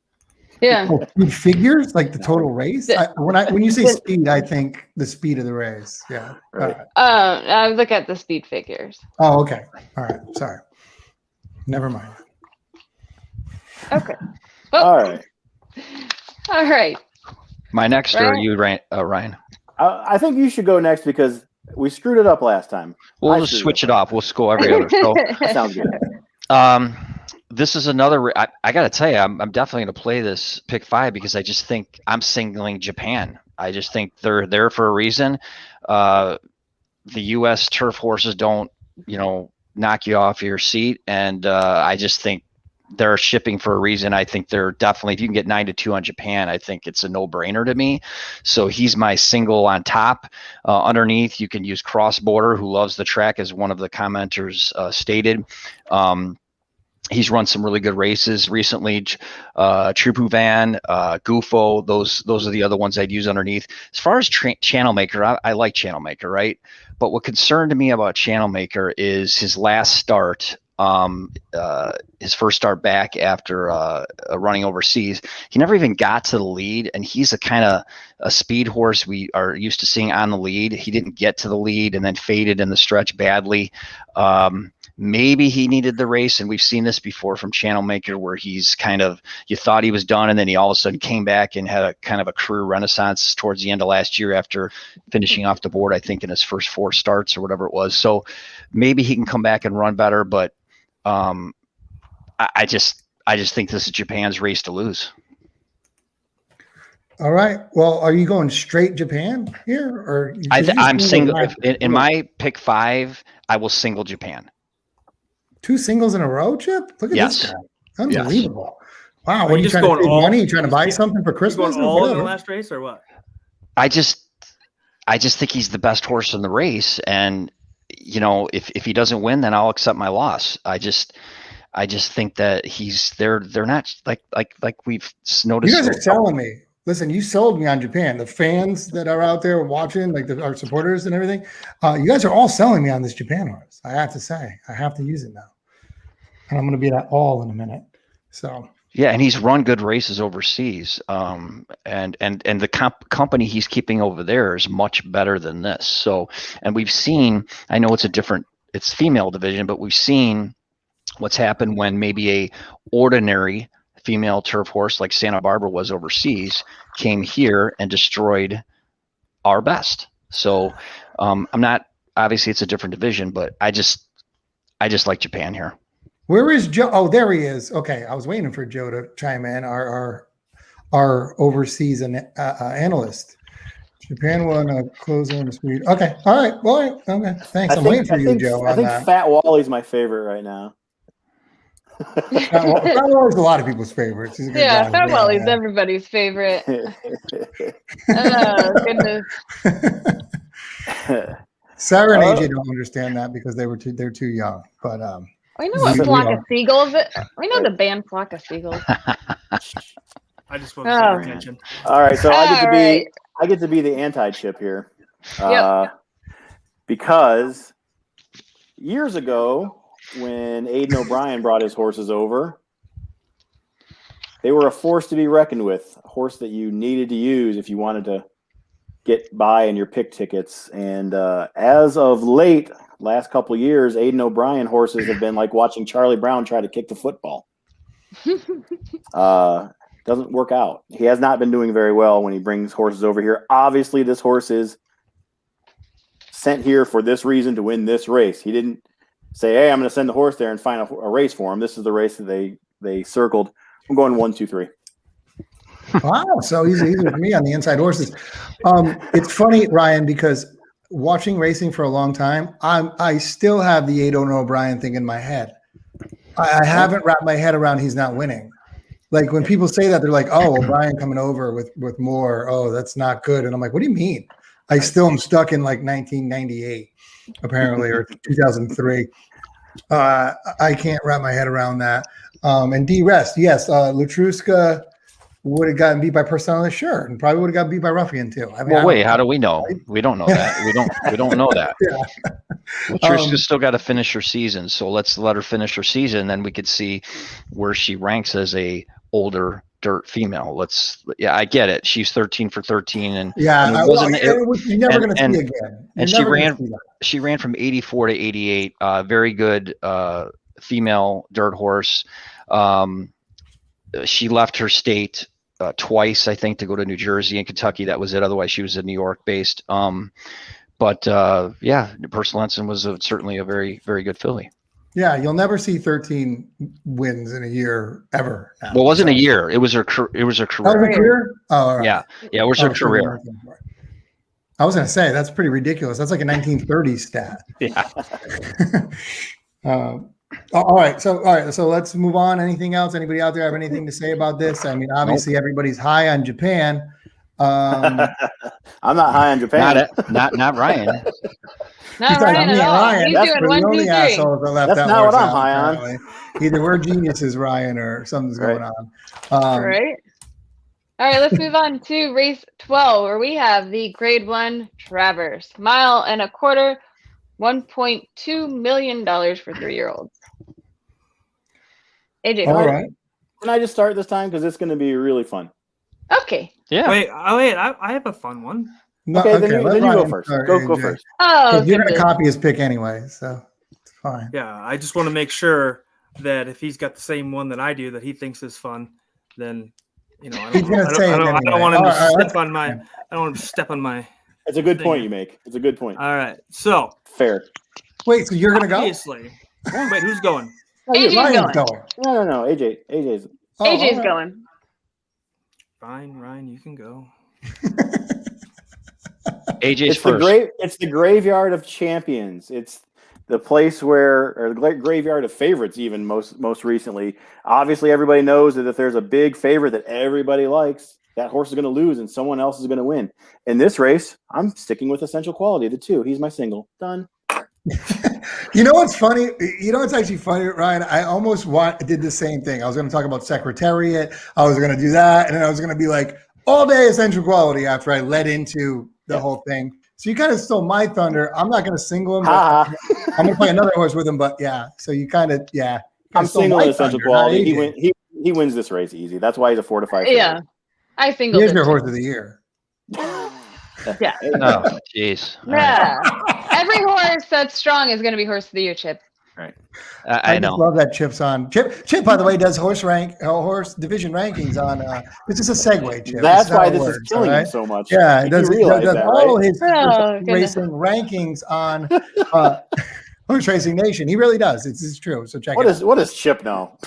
Yeah.
Oh, speed figures, like the total race. When you say speed, I think the speed of the race. Yeah.
Right.
I look at the speed figures.
Oh, okay. All right. Sorry. Never mind.
Okay.
All right.
All right.
My next or you, Ryan?
I think you should go next because we screwed it up last time.
We'll just switch it off. We'll score every other. So
That sounds good.
this is another. I got to tell you, I'm definitely going to play this pick 5 because I just think I'm singling Japan. I just think they're there for a reason. The U.S. turf horses don't, knock you off your seat, and I just think they're shipping for a reason. I think they're definitely, if you can get 9-2 on Japan, I think it's a no-brainer to me. So he's my single on top. Underneath, you can use Cross Border, who loves the track, as one of the commenters stated. He's run some really good races recently. Trupu Van, Gufo, those are the other ones I'd use underneath. As far as Channel Maker, I like Channel Maker, right? But what concerned me about Channel Maker is his last start his first start back after running overseas. He never even got to the lead, and he's a kind of a speed horse we are used to seeing on the lead. He didn't get to the lead and then faded in the stretch badly. Maybe he needed the race, and we've seen this before from Channel Maker, where he's kind of, you thought he was done, and then he all of a sudden came back and had a kind of a career renaissance towards the end of last year after finishing off the board, I think, in his first 4 starts or whatever it was. So maybe he can come back and run better, but I just think this is Japan's race to lose.
All right. Well, are you going straight Japan here, or
I'm single in my pick 5? I will single Japan.
2 singles in a row, Chip? Look at this guy. Unbelievable. Yes. Wow. What are you trying to save money? You trying to buy something for Christmas?
Going all in the last race or what?
I just think he's the best horse in the race, and you know, if he doesn't win, then I'll accept my loss. I just think that they're not like we've noticed.
You guys are selling me. Listen, you sold me on Japan. The fans that are out there watching, like our supporters and everything, you guys are all selling me on this Japan horse. I have to say, I have to use it now, and I'm going to be that all in a minute. So
yeah, and he's run good races overseas, and the company he's keeping over there is much better than this. So, and we've seen, I know it's female division, but we've seen what's happened when maybe a ordinary female turf horse like Santa Barbara was overseas came here and destroyed our best. So I'm not, obviously it's a different division, but I just like Japan here.
Where is Joe? Oh, there he is. Okay, I was waiting for Joe to chime in. Our overseas analyst. Japan won a closing speed. Okay, all right. Well, okay. Thanks. I'm waiting for you, Joe.
I think Fat Wally's my favorite right now.
Fat Wally's a lot of people's favorites.
Yeah, Fat Wally's everybody's favorite. Oh goodness.
Sarah and AJ don't understand that because they're too young. But
we know what Flock of Seagulls. We know the band Flock of Seagulls.
I just want to pay attention.
All right, so I get to be the anti-Chip here, because years ago when Aidan O'Brien brought his horses over, they were a force to be reckoned with, a horse that you needed to use if you wanted to get by in your pick tickets. And as of late, last couple of years, Aidan O'Brien horses have been like watching Charlie Brown try to kick the football. Doesn't work out. He has not been doing very well when he brings horses over here. Obviously, this horse is sent here for this reason, to win this race. He didn't say, hey, I'm going to send the horse there and find a race for him. This is the race that they circled. I'm going 1, 2, 3.
Wow, so easy with me on the inside horses. It's funny, Ryan, because watching racing for a long time, I still have the Aidan O'Brien thing in my head. I haven't wrapped my head around he's not winning. Like when people say that, they're like, "Oh, O'Brien coming over with more. Oh, that's not good." And I'm like, "What do you mean?" I still am stuck in like 1998, apparently, or 2003. I can't wrap my head around that. And D-Rest, yes, Latruska would have gotten beat by Personal, sure, and probably would have got beat by Ruffian too. I mean,
well, wait, how do we know? We don't know that. We don't know that. Yeah. Latruska's still got to finish her season, so let's let her finish her season, and then we could see where she ranks as a older dirt female. I get it. She's 13 for 13, and
you're never going to see again.
And she ran from 84 to 88. Very good female dirt horse. She left her state twice, I think, to go to New Jersey and Kentucky. That was it. Otherwise, she was a New York based. But Personal Ensign was certainly a very, very good filly.
Yeah, you'll never see 13 wins in a year ever.
Well, it wasn't a year. It was her career.
That was a career? Oh, all right.
Yeah, it was her career.
I was going to say, that's pretty ridiculous. That's like a 1930s stat.
Yeah.
All right. So let's move on. Anything else? Anybody out there have anything to say about this? I mean, obviously everybody's high on Japan.
I'm not high on Japan.
Not Ryan.
Not Ryan at all.
Ryan.
He's
That's
doing
the
1, 2,
only
3.
assholes that left
That's
that
not what I'm
out,
high on.
apparently. Either we're geniuses, Ryan, or something's going on.
Right. All right, let's move on to race 12, where we have the Grade 1 Travers. 1.25 miles, $1.2 million for 3-year-olds. AJ.
All right.
Can I just start this time? Because it's going to be really fun.
Okay.
Yeah.
Wait, I have a fun one.
No,
Okay, then you go
Ryan
first.
start,
Go
AJ.
first.
Oh,
You're going to
goodness.
copy his pick anyway, so it's fine.
Yeah, I just want to make sure that if he's got the same one that I do that he thinks is fun, then I
He's gonna say it
I
anyway.
don't want him
All
to
right,
step on my. I don't want him to step on my.
It's a good
thing.
point you make. It's a good point.
All right, so
Fair.
Wait, so you're going to go?
obviously, wait, who's going?
AJ's
Ryan's
going.
No. AJ's.
Oh,
AJ's
all right.
going.
Fine, Ryan, you can go.
AJ's first.
It's the graveyard of champions. It's the place or the graveyard of favorites. Even most recently, obviously everybody knows that if there's a big favorite that everybody likes, that horse is going to lose and someone else is going to win. In this race, I'm sticking with Essential Quality, the 2. He's my single. Done.
You know what's funny? You know what's actually funny, Ryan? I almost did the same thing. I was going to talk about Secretariat. I was going to do that, and then I was going to be like all day Essential Quality after I led into the whole thing. So you kind of stole my thunder. I'm not going to single him. But I'm going to play another horse with him. But yeah, so you kind of
I'm single with Essential Quality.
He
He wins this race easy. That's why he's a 4 to 5.
Yeah. I singled
Here's
it.
your horse of the year.
Yeah.
Oh, jeez. All right.
Yeah. Every horse that's strong is going to be horse of the year, Chip.
Right.
I
just
know.
love that Chip's on. Chip, by the way, does horse division rankings on. This is a segue, Chip.
That's why this
works,
is killing
all
him
right?
so much.
Yeah,
You
does
realize that,
all
right?
his racing rankings on Horse Racing Nation. He really does. It's true. So check it out.
What does Chip know?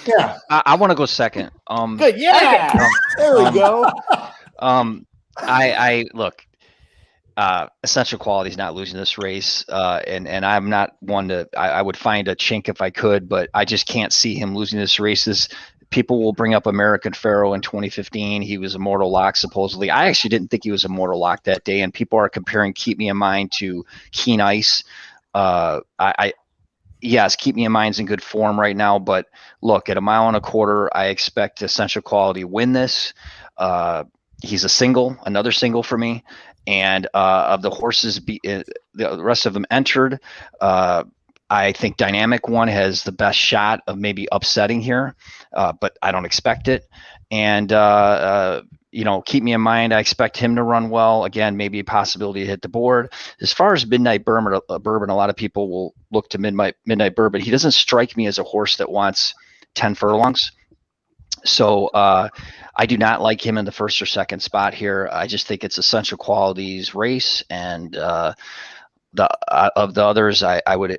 Yeah.
I want to go second.
Good. Yeah. There we go.
I look. Essential Quality is not losing this race, and I'm not one to. I would find a chink if I could, but I just can't see him losing this race. People will bring up American Pharaoh in 2015. He was a mortal lock, supposedly. I actually didn't think he was a mortal lock that day, and people are comparing Keep Me in Mind to Keen Ice. Yes, Keep Me in Mind's in good form right now, but look, at 1.25 miles, I expect Essential Quality to win this. He's another single for me. And of the horses, the rest of them entered, I think Dynamic One has the best shot of maybe upsetting here, but I don't expect it. And, Keep Me in Mind, I expect him to run well. Again, maybe a possibility to hit the board. As far as Midnight Bourbon, a lot of people will look to Midnight Bourbon. He doesn't strike me as a horse that wants 10 furlongs. So I do not like him in the first or second spot here. I just think it's Essential Quality's race, and of the others, I would.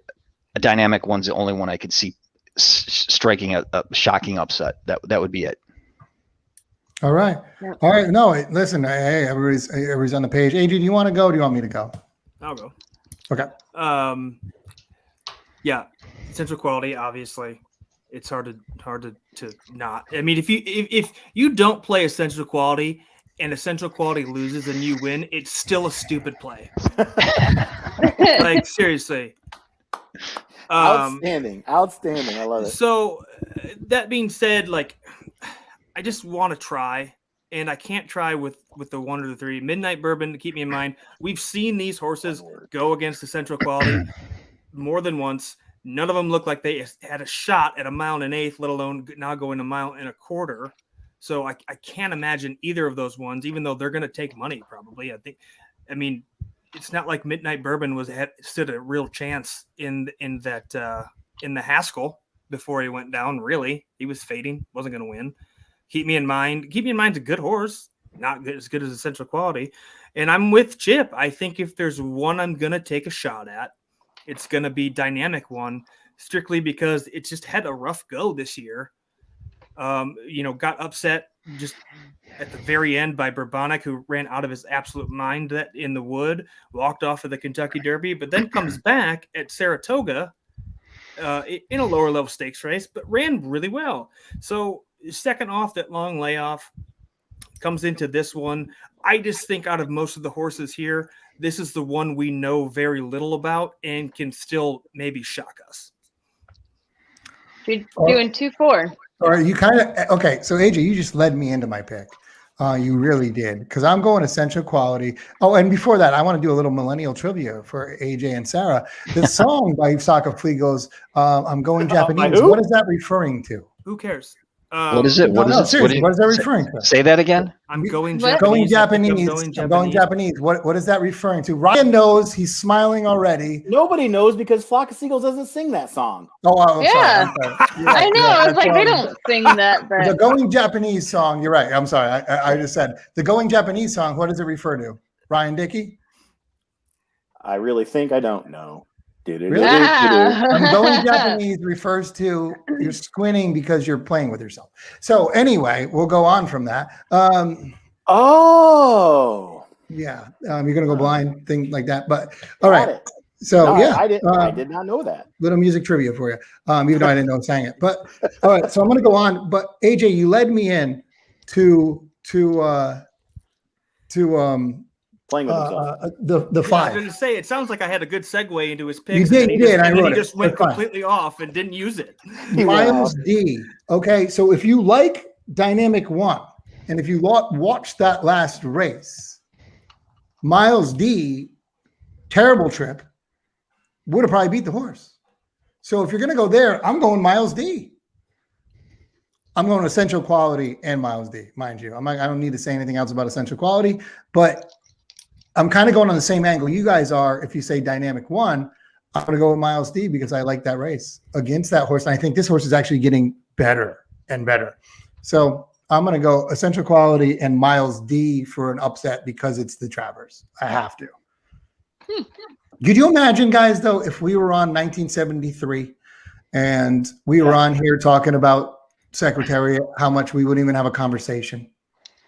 A Dynamic One's the only one I could see striking a shocking upset. That would be it.
All right. All right. No, listen. Hey, everybody's on the page. AJ, do you want to go? Or do you want me to go?
I'll go.
Okay.
Yeah, Essential Quality, obviously. It's hard to not. I mean, if you don't play Essential Quality and Essential Quality loses and you win, it's still a stupid play. Like, seriously.
Outstanding. I love it.
So that being said, like, I just want to try, and I can't try with the 1 or the 3. Midnight Bourbon, Keep Me in Mind. We've seen these horses go against Essential Quality more than once. None of them look like they had a shot at 1.1 miles, let alone now going 1.25 miles. So I can't imagine either of those ones, even though they're going to take money probably. I mean, it's not like Midnight Bourbon stood a real chance in the Haskell before he went down. Really, he was fading, wasn't going to win. Keep Me in Mind. Keep Me in Mind's a good horse, not as good as Essential Quality. And I'm with Chip. I think if there's one I'm going to take a shot at, it's going to be Dynamic One, strictly because it just had a rough go this year. Got upset just at the very end by Bourbonic, who ran out of his absolute mind that in the wood, walked off of the Kentucky Derby, but then comes back at Saratoga in a lower level stakes race, but ran really well. So second off that long layoff, comes into this one. I just think out of most of the horses here, this is the one we know very little about and can still maybe shock us.
You're doing 2-4.
Or you kind of okay. So AJ, you just led me into my pick. You really did, because I'm going essential quality. Oh, and before that, I want to do a little millennial trivia for AJ and Sarah. The song by Yusaka Flea goes, "I'm going Japanese."
who?
What is that referring to?
Who cares?
What is it?
No,
What is
no,
it?
seriously, what is that referring to?
Say that again.
I'm going
What?
Japanese.
I'm going Japanese. What is that referring to? Ryan knows. He's smiling already.
Nobody knows because Flock of Seagulls doesn't sing that song.
Oh, I'm
Yeah.
sorry. You're right,
I know.
you're right.
I was like, they
That's
don't sing that.
the
But
Going Japanese song. You're right. I'm sorry. I just said the Going Japanese song. What does it refer to? Ryan Dickey?
I really think I don't know.
Really? I'm Going Japanese refers to you're squinting because you're playing with yourself. So anyway, we'll go on from that.
Oh.
Yeah, you're gonna go blind, thing like that. But all right.
Got it.
So
No,
yeah,
I did not know that.
little music trivia for you, even though I didn't know who sang it. But all right, so I'm going to go on. But AJ, you led me in to
Playing with himself.
the
I
five.
was going to say, it sounds like I had a good segue into his picks.
You did,
and
you did.
And then
I wrote
he
it.
just went
That's fine.
completely off and didn't use it.
Miles D. Okay, so if you like Dynamic One, and if you watch that last race, Miles D, terrible trip, would have probably beat the horse. So if you're going to go there, I'm going Miles D. I'm going essential quality and Miles D, mind you. I don't need to say anything else about essential quality, but I'm kind of going on the same angle you guys are. If you say Dynamic One, I'm going to go with Miles D because I like that race against that horse. And I think this horse is actually getting better and better. So I'm going to go essential quality and Miles D for an upset because it's the Travers. I have to. Could you imagine, guys, though, if we were on 1973 and we were on here talking about Secretariat, how much we wouldn't even have a conversation?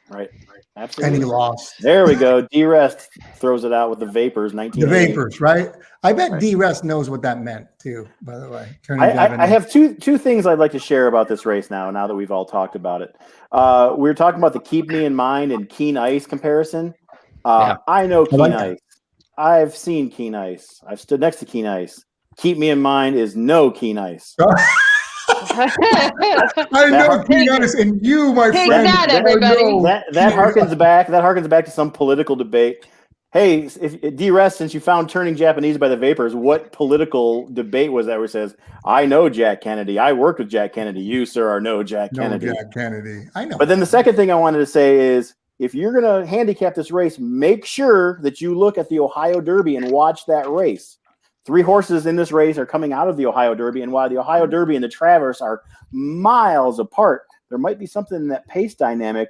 Right. Absolutely.
And he lost.
There we go. D-Rest throws it out with the Vapors.
The Vapors, right? I bet D-Rest knows what that meant, too, by the way.
I have two things I'd like to share about this race now that we've all talked about it. We were talking about the Keep Me in Mind and Keen Ice comparison. I know Keen Ice. I've seen Keen Ice. I've stood next to Keen Ice. Keep Me in Mind is no Keen Ice.
I know Keen Ice, and you, my
Take
friend.
that, everybody.
That harkens back to some political debate. Hey, if D-Rest, since you found Turning Japanese by the Vapors, what political debate was that where it says, I know Jack Kennedy. I worked with Jack Kennedy. You, sir, are no Jack Kennedy.
Jack Kennedy. I know.
But then the second thing I wanted to say is, if you're going to handicap this race, make sure that you look at the Ohio Derby and watch that race. 3 horses in this race are coming out of the Ohio Derby, and while the Ohio Derby and the Travers are miles apart, there might be something in that pace dynamic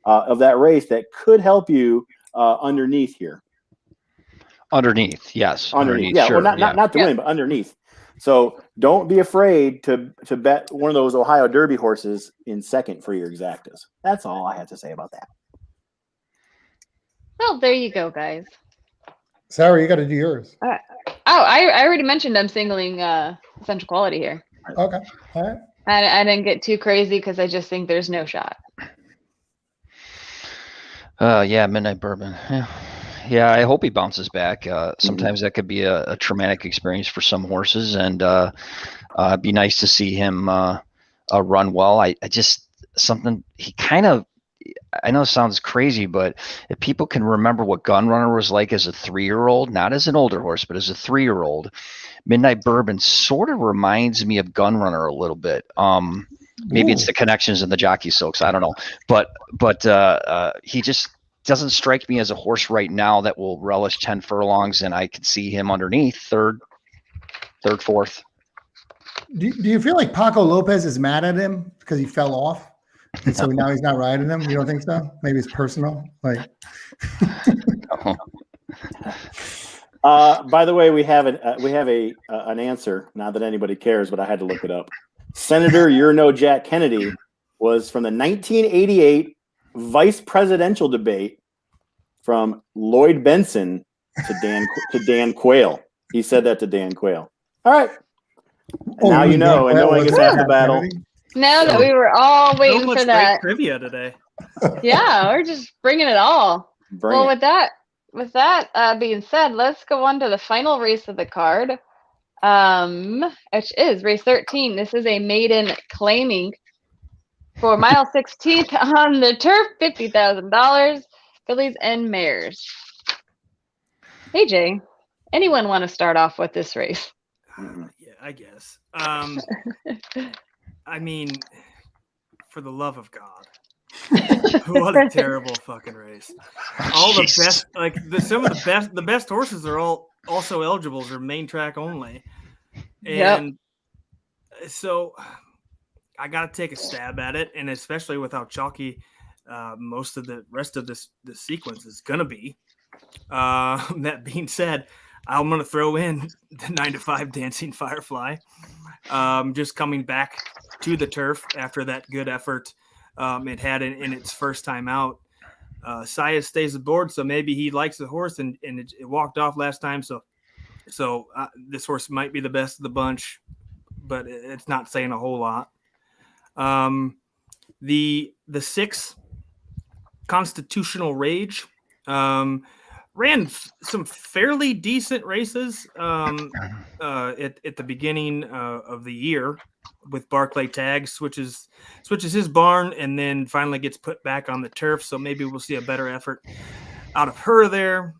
of that race that could help you underneath here.
Underneath, yes.
Underneath, yeah.
Sure,
Well, not to win, but underneath. So don't be afraid to bet one of those Ohio Derby horses in second for your exactas. That's all I have to say about that.
Well, there you go, guys.
Sarah, you got to do yours.
Oh, I already mentioned I'm singling essential quality here.
Okay. All right.
I didn't get too crazy because I just think there's no shot.
Yeah, Midnight Bourbon. Yeah, I hope he bounces back. Sometimes that could be a traumatic experience for some horses, and it'd be nice to see him run well. I just something he kind of. I know it sounds crazy, but if people can remember what Gunrunner was like as a 3-year-old, not as an older horse, but as a 3-year-old, Midnight Bourbon sort of reminds me of Gunrunner a little bit. Maybe it's the connections in the jockey silks. I don't know, but he just doesn't strike me as a horse right now that will relish 10 furlongs, and I could see him underneath third, fourth.
Do you feel like Paco Lopez is mad at him because he fell off? And so now he's not riding him. You don't think so? Maybe it's personal. Like,
by the way, we have an answer. Not that anybody cares, but I had to look it up. Senator, you're no Jack Kennedy was from the 1988 vice presidential debate from Lloyd Benson to Dan Quayle. He said that to Dan Quayle. All right. Now you know, and no one gets half the battle.
Now that we were all waiting for that
trivia today.
Yeah, we're just bringing it all. With that being said, let's go on to the final race of the card, which is race 13. This is a maiden claiming For mile 16th on the turf, $50,000. Fillies and mares. AJ, anyone want to start off with this race?
Yeah, I guess. I mean, for the love of God. What a terrible fucking race. All the best, like some of the best horses are all also eligibles or main track only. And so I got to take a stab at it. And especially with how chalky most of the rest of this sequence is going to be. That being said, I'm going to throw in the 9-5 Dancing Firefly. Just coming back to the turf after that good effort it had in its first time out. Sias stays aboard, so maybe he likes the horse, and it walked off last time. So this horse might be the best of the bunch, but it's not saying a whole lot. The 6 Constitutional Rage ran some fairly decent races at the beginning of the year with Barclay Tag, switches his barn, and then finally gets put back on the turf. So maybe we'll see a better effort out of her there.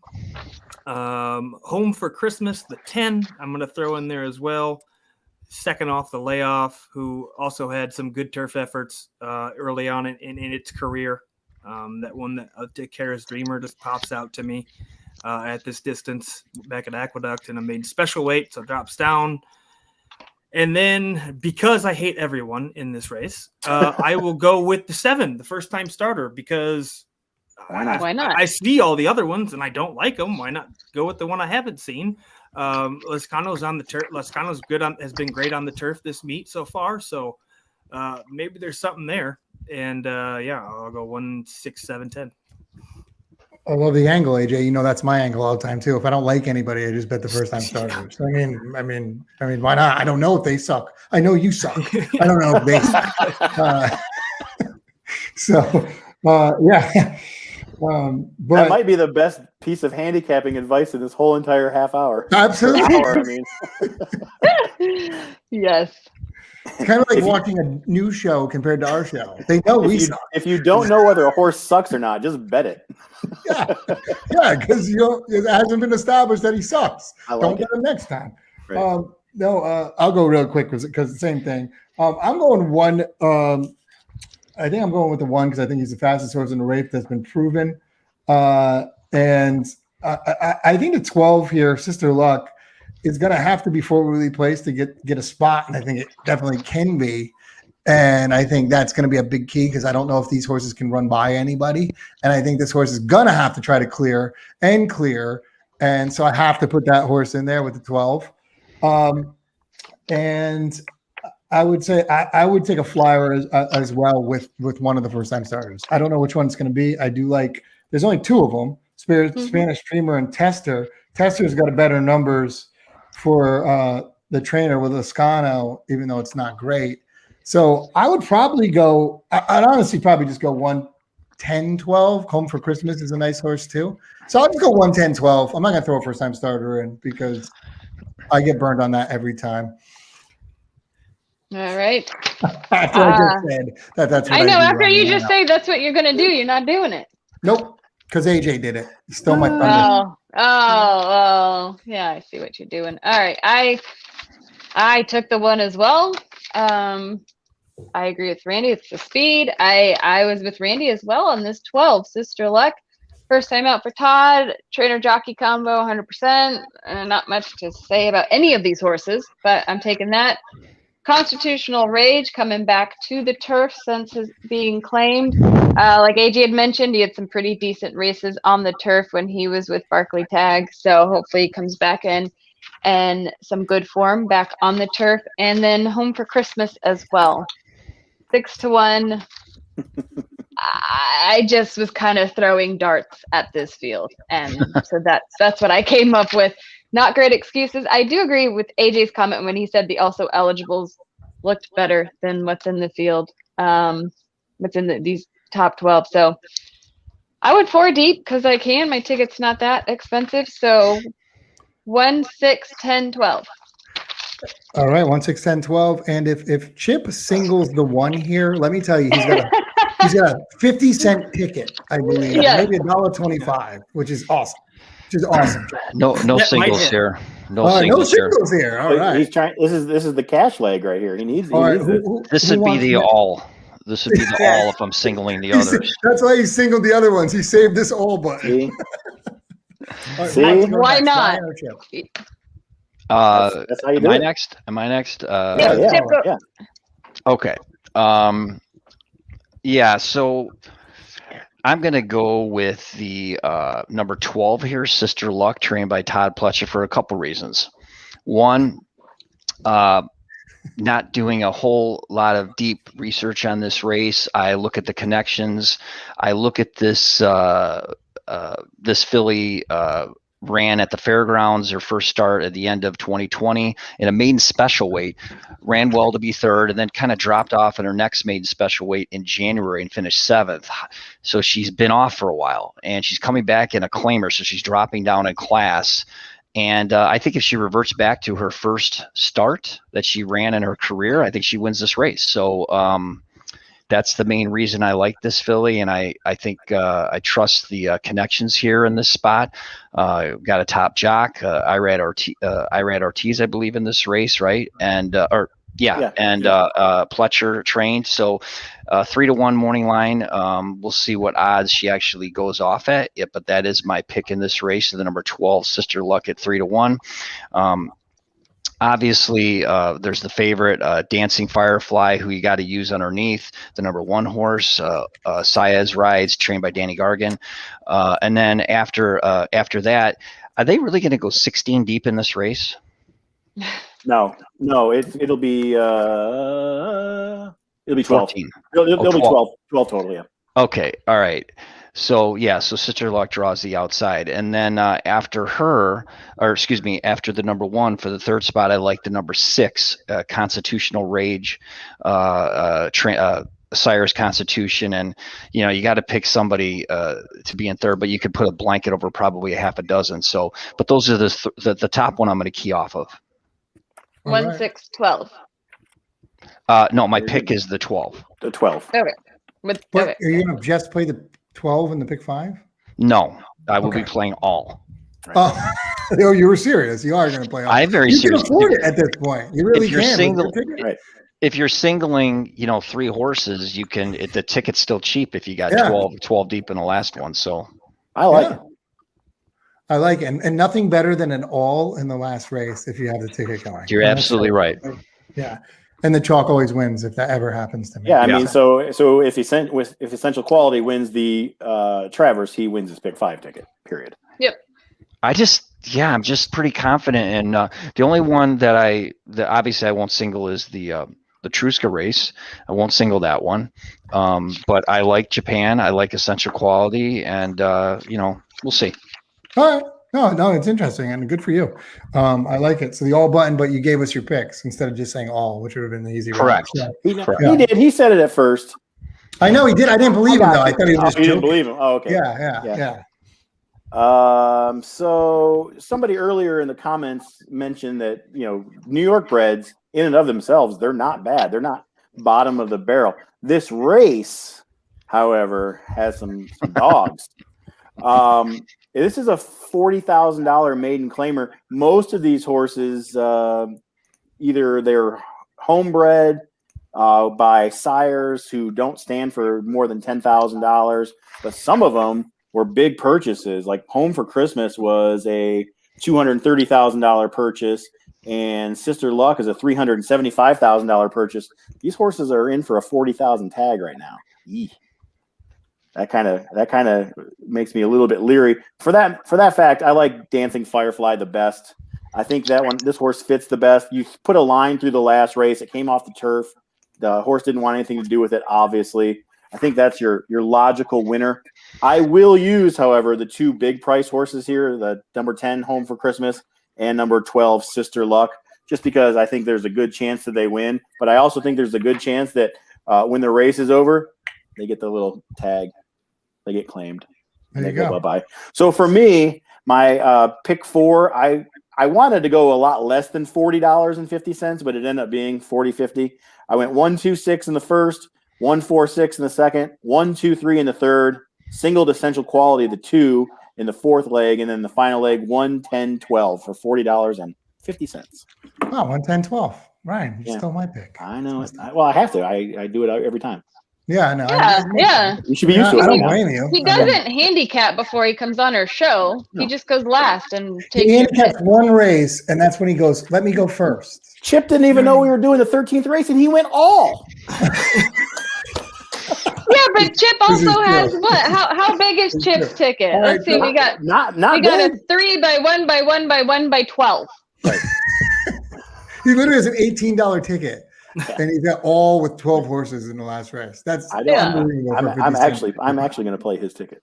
Home for Christmas, the 10, I'm going to throw in there as well. Second off the layoff, who also had some good turf efforts early on in its career. That one that Dick Harris Dreamer just pops out to me at this distance back at Aqueduct, and I made special weight, so drops down. And then because I hate everyone in this race, I will go with the 7, the first time starter, because
why not?
I see all the other ones and I don't like them. Why not go with the one I haven't seen? Lascano's on the turf. Lascano's has been great on the turf this meet so far. So maybe there's something there. And I'll go 1, 6, 7, 10.
I love the angle, AJ. You know that's my angle all the time too. If I don't like anybody, I just bet the first time starters. I mean, why not? I don't know if they suck. I know you suck. I don't know if they suck. But
that might be the best piece of handicapping advice in this whole entire half hour.
Absolutely.
Yes.
It's kind of like watching a new show compared to our show. They know we suck.
If you don't know whether a horse sucks or not, just bet it.
Yeah, because it hasn't been established that he sucks. Don't get him next time.
Right.
I'll go real quick because the same thing. I'm going 1. I think I'm going with the 1 because I think he's the fastest horse in the race that's been proven. And I think the 12 here, Sister Luck, is going to have to be forwardly placed to get a spot, and I think it definitely can be. And I think that's going to be a big key because I don't know if these horses can run by anybody. And I think this horse is going to have to try to clear. And so I have to put that horse in there with the 12. And I would say I would take a flyer as well with one of the first-time starters. I don't know which one it's going to be. I do like – there's only 2 of them, Spanish Dreamer and Tester. Tester's got a better numbers for the trainer with Lascano, even though it's not great. So I would probably go – I'd honestly probably just go 1, 10, 12. Home for Christmas is a nice horse too. So I'll just go 1, 10, 12. I'm not going to throw a first-time starter in because I get burned on that every time.
All right.
After I just said that's what
I know.
do
After you
right
just
now.
say that's what you're going to do, you're not doing it.
Nope, because AJ did it. He stole my thunder.
Oh, yeah. I see what you're doing. All right. I took the 1 as well. I agree with Randy. It's the speed. I was with Randy as well on this 12. Sister Luck, first time out for Todd. Trainer jockey combo, 100%. Not much to say about any of these horses, but I'm taking that. Constitutional Rage coming back to the turf since his being claimed. Like AJ had mentioned, he had some pretty decent races on the turf when he was with Barclay Tag. So hopefully he comes back in and some good form back on the turf. And then Home for Christmas as well. 6-1. I just was kind of throwing darts at this field. And so that's what I came up with. Not great excuses. I do agree with AJ's comment when he said the also eligibles looked better than what's in the field, what's in these top 12. So I went 4 deep because I can. My ticket's not that expensive. So 1, 6, 10, 12.
All right, 1, 6, 10, 12. And if Chip singles the 1 here, let me tell you, he's got a 50-cent ticket, I believe,
Yes.
maybe $1.25, which is awesome.
No
That
singles
might hit.
here. No
All right, no
singles here.
singles here. All right.
He's trying. This is the cash leg right here. He needs.
All right.
This.
This
who
would be
wants
the
to-
all. This would be the
Yeah.
all if I'm singling the
He sa-
others.
That's why he singled the other ones. He saved this all button.
See?
All right,
See?
who wants to go
Why
next,
not?
Ryan or Chip?
That's how you
Am
do
I
it.
next? Am I next?
Yeah,
yeah.
Chip, go.
Yeah.
Okay. Yeah, so I'm going to go with the number 12 here, Sister Luck, trained by Todd Pletcher for a couple reasons. One, not doing a whole lot of deep research on this race. I look at the connections. I look at this this filly ran at the fairgrounds, her first start at the end of 2020 in a maiden special weight, ran well to be third, and then kind of dropped off in her next maiden special weight in January and finished 7th. So she's been off for a while, and she's coming back in a claimer, so she's dropping down in class. And I think if she reverts back to her first start that she ran in her career, I think she wins this race. So that's the main reason I like this filly, and I think I trust the connections here in this spot. Got a top jock, Irad Ortiz, I believe, in this race, right? And Pletcher trained. So 3-1 morning line. We'll see what odds she actually goes off at. Yeah, but that is my pick in this race. The number 12, Sister Luck, at 3-1. Obviously, there's the favorite, Dancing Firefly, who you got to use underneath. The number 1 horse, Saez Rides, trained by Danny Gargan. And then after that, are they really going to go 16 deep in this race?
No. It'll be 12.
14.
It'll be 12 total. Yeah.
Okay. All right. So Sister Luck draws the outside, and then after the number 1 for the third spot, I like the number 6, Constitutional Rage, Sire's Constitution, and you got to pick somebody to be in third, but you could put a blanket over probably a half a dozen. So, but those are the top one I'm going to key off of.
1, 6, 12.
No, my pick is the 12.
The 12.
Okay.
But
Okay.
are you going to just play the 12 and the pick 5?
No, I will
Okay.
be playing all.
Oh, you were serious. You are going to play all.
I'm very
you
serious.
You can afford it at this point. You really
If you're
can.
single-
Right.
If you're singling, 3 horses, you can. The ticket's still cheap if you got
Yeah.
12 deep in the last one. So
I like it.
I like it. And nothing better than an all in the last race if you have the ticket going.
you're absolutely right.
Yeah. And the chalk always wins if that ever happens to me.
Yeah, I mean, so if Essential Quality wins the Travers, he wins his pick 5 ticket. Period.
Yep.
I'm just pretty confident. And the only one that obviously I won't single is the Truska race. I won't single that one. But I like Japan. I like Essential Quality, and we'll see.
All right. No, it's interesting and good for you. I like it. So the all button, but you gave us your picks instead of just saying all, which would have been the easy
Correct.
route.
He
Yeah.
did. He said it at first.
I know he did. I didn't believe him though. I thought he was just
You didn't
joking.
believe him. Oh, okay.
Yeah.
So somebody earlier in the comments mentioned that New York breds in and of themselves, they're not bad. They're not bottom of the barrel. This race, however, has some dogs. This is a $40,000 maiden claimer. Most of these horses, either they're homebred by sires who don't stand for more than $10,000, but some of them were big purchases. Like Home for Christmas was a $230,000 purchase, and Sister Luck is a $375,000 purchase. These horses are in for a $40,000 tag right now. Eeh. That kind of makes me a little bit leery. For that fact, I like Dancing Firefly the best. I think this horse fits the best. You put a line through the last race. It came off the turf. The horse didn't want anything to do with it, obviously. I think that's your logical winner. I will use, however, the 2 big price horses here, the number 10 Home for Christmas and number 12 Sister Luck, just because I think there's a good chance that they win. But I also think there's a good chance that when the race is over, they get the little tag. They get claimed.
There you
go
go.
bye-bye. So for me, my pick 4, I I wanted to go a lot less than $40.50, but it ended up being $40.50. I went 1-2-6 in the first, 1-4-6 in the second, 1-2-3 in the third, singled essential quality the 2 in the fourth leg, and then the final leg 1-10-12 for $40.50.
Wow, 1-10-12. Ryan, you stole my pick.
I know it. Well, I have to. I do it every time.
Yeah, I know.
Yeah.
You should be used to it.
I don't blame you.
He doesn't handicap before he comes on our show.
No.
He just goes last and takes
He
your
handicaps
pick.
one race, and that's when he goes, let me go first.
Chip didn't even know we were doing the 13th race, and he went all.
Yeah, but Chip
This is
also has
true.
what? How big is Chip's ticket?
All right,
Let's see. We got
Not
we got
big.
a 3 by 1 by 1 by 1 by 12.
He literally has an $18 ticket, and he's got all with 12 horses in the last race. That's
I don't.
unbelievable. for 50
I'm
cents.
actually going to play his ticket.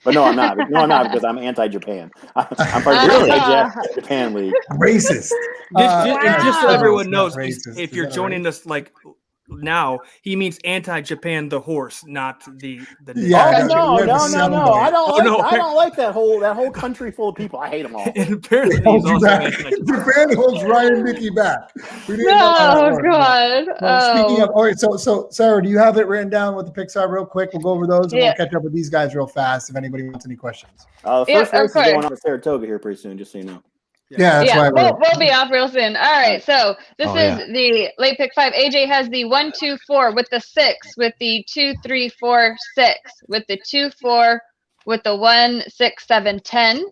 But no, I'm not. No, I'm not because I'm anti-Japan. I'm part of the Japan League.
Racist.
And just so
Wow.
everyone
It's not
knows,
racist.
if
Is
you're
that
joining
racist?
us like now, he means anti-Japan the horse, not the
Yeah,
Oh
no,
no,
you have
no,
to
no,
sell
no!
them.
I don't
Oh,
like.
no.
I don't like that whole country full of people. I hate them all.
And apparently
Holds
he's
you
also
back.
anti-Japan.
Japan holds Ryan and Dickey back. We didn't know how that
Oh
worked.
God.
Well, speaking of,
Oh.
all right, so Sarah, do you have it written down what the picks are real quick? We'll go over those and
Yeah.
we'll catch up with these guys real fast if anybody wants any questions.
The
Yeah,
first race
of
is going
course.
on at Saratoga here pretty soon, just so you know.
Yeah, that's why
we'll be off real soon. All right, so this
Oh,
is
yeah.
the late pick 5. AJ has the 1-2-4 with the 6, with the 2-3-4-6, with the 2-4, with the 1-6-7-10.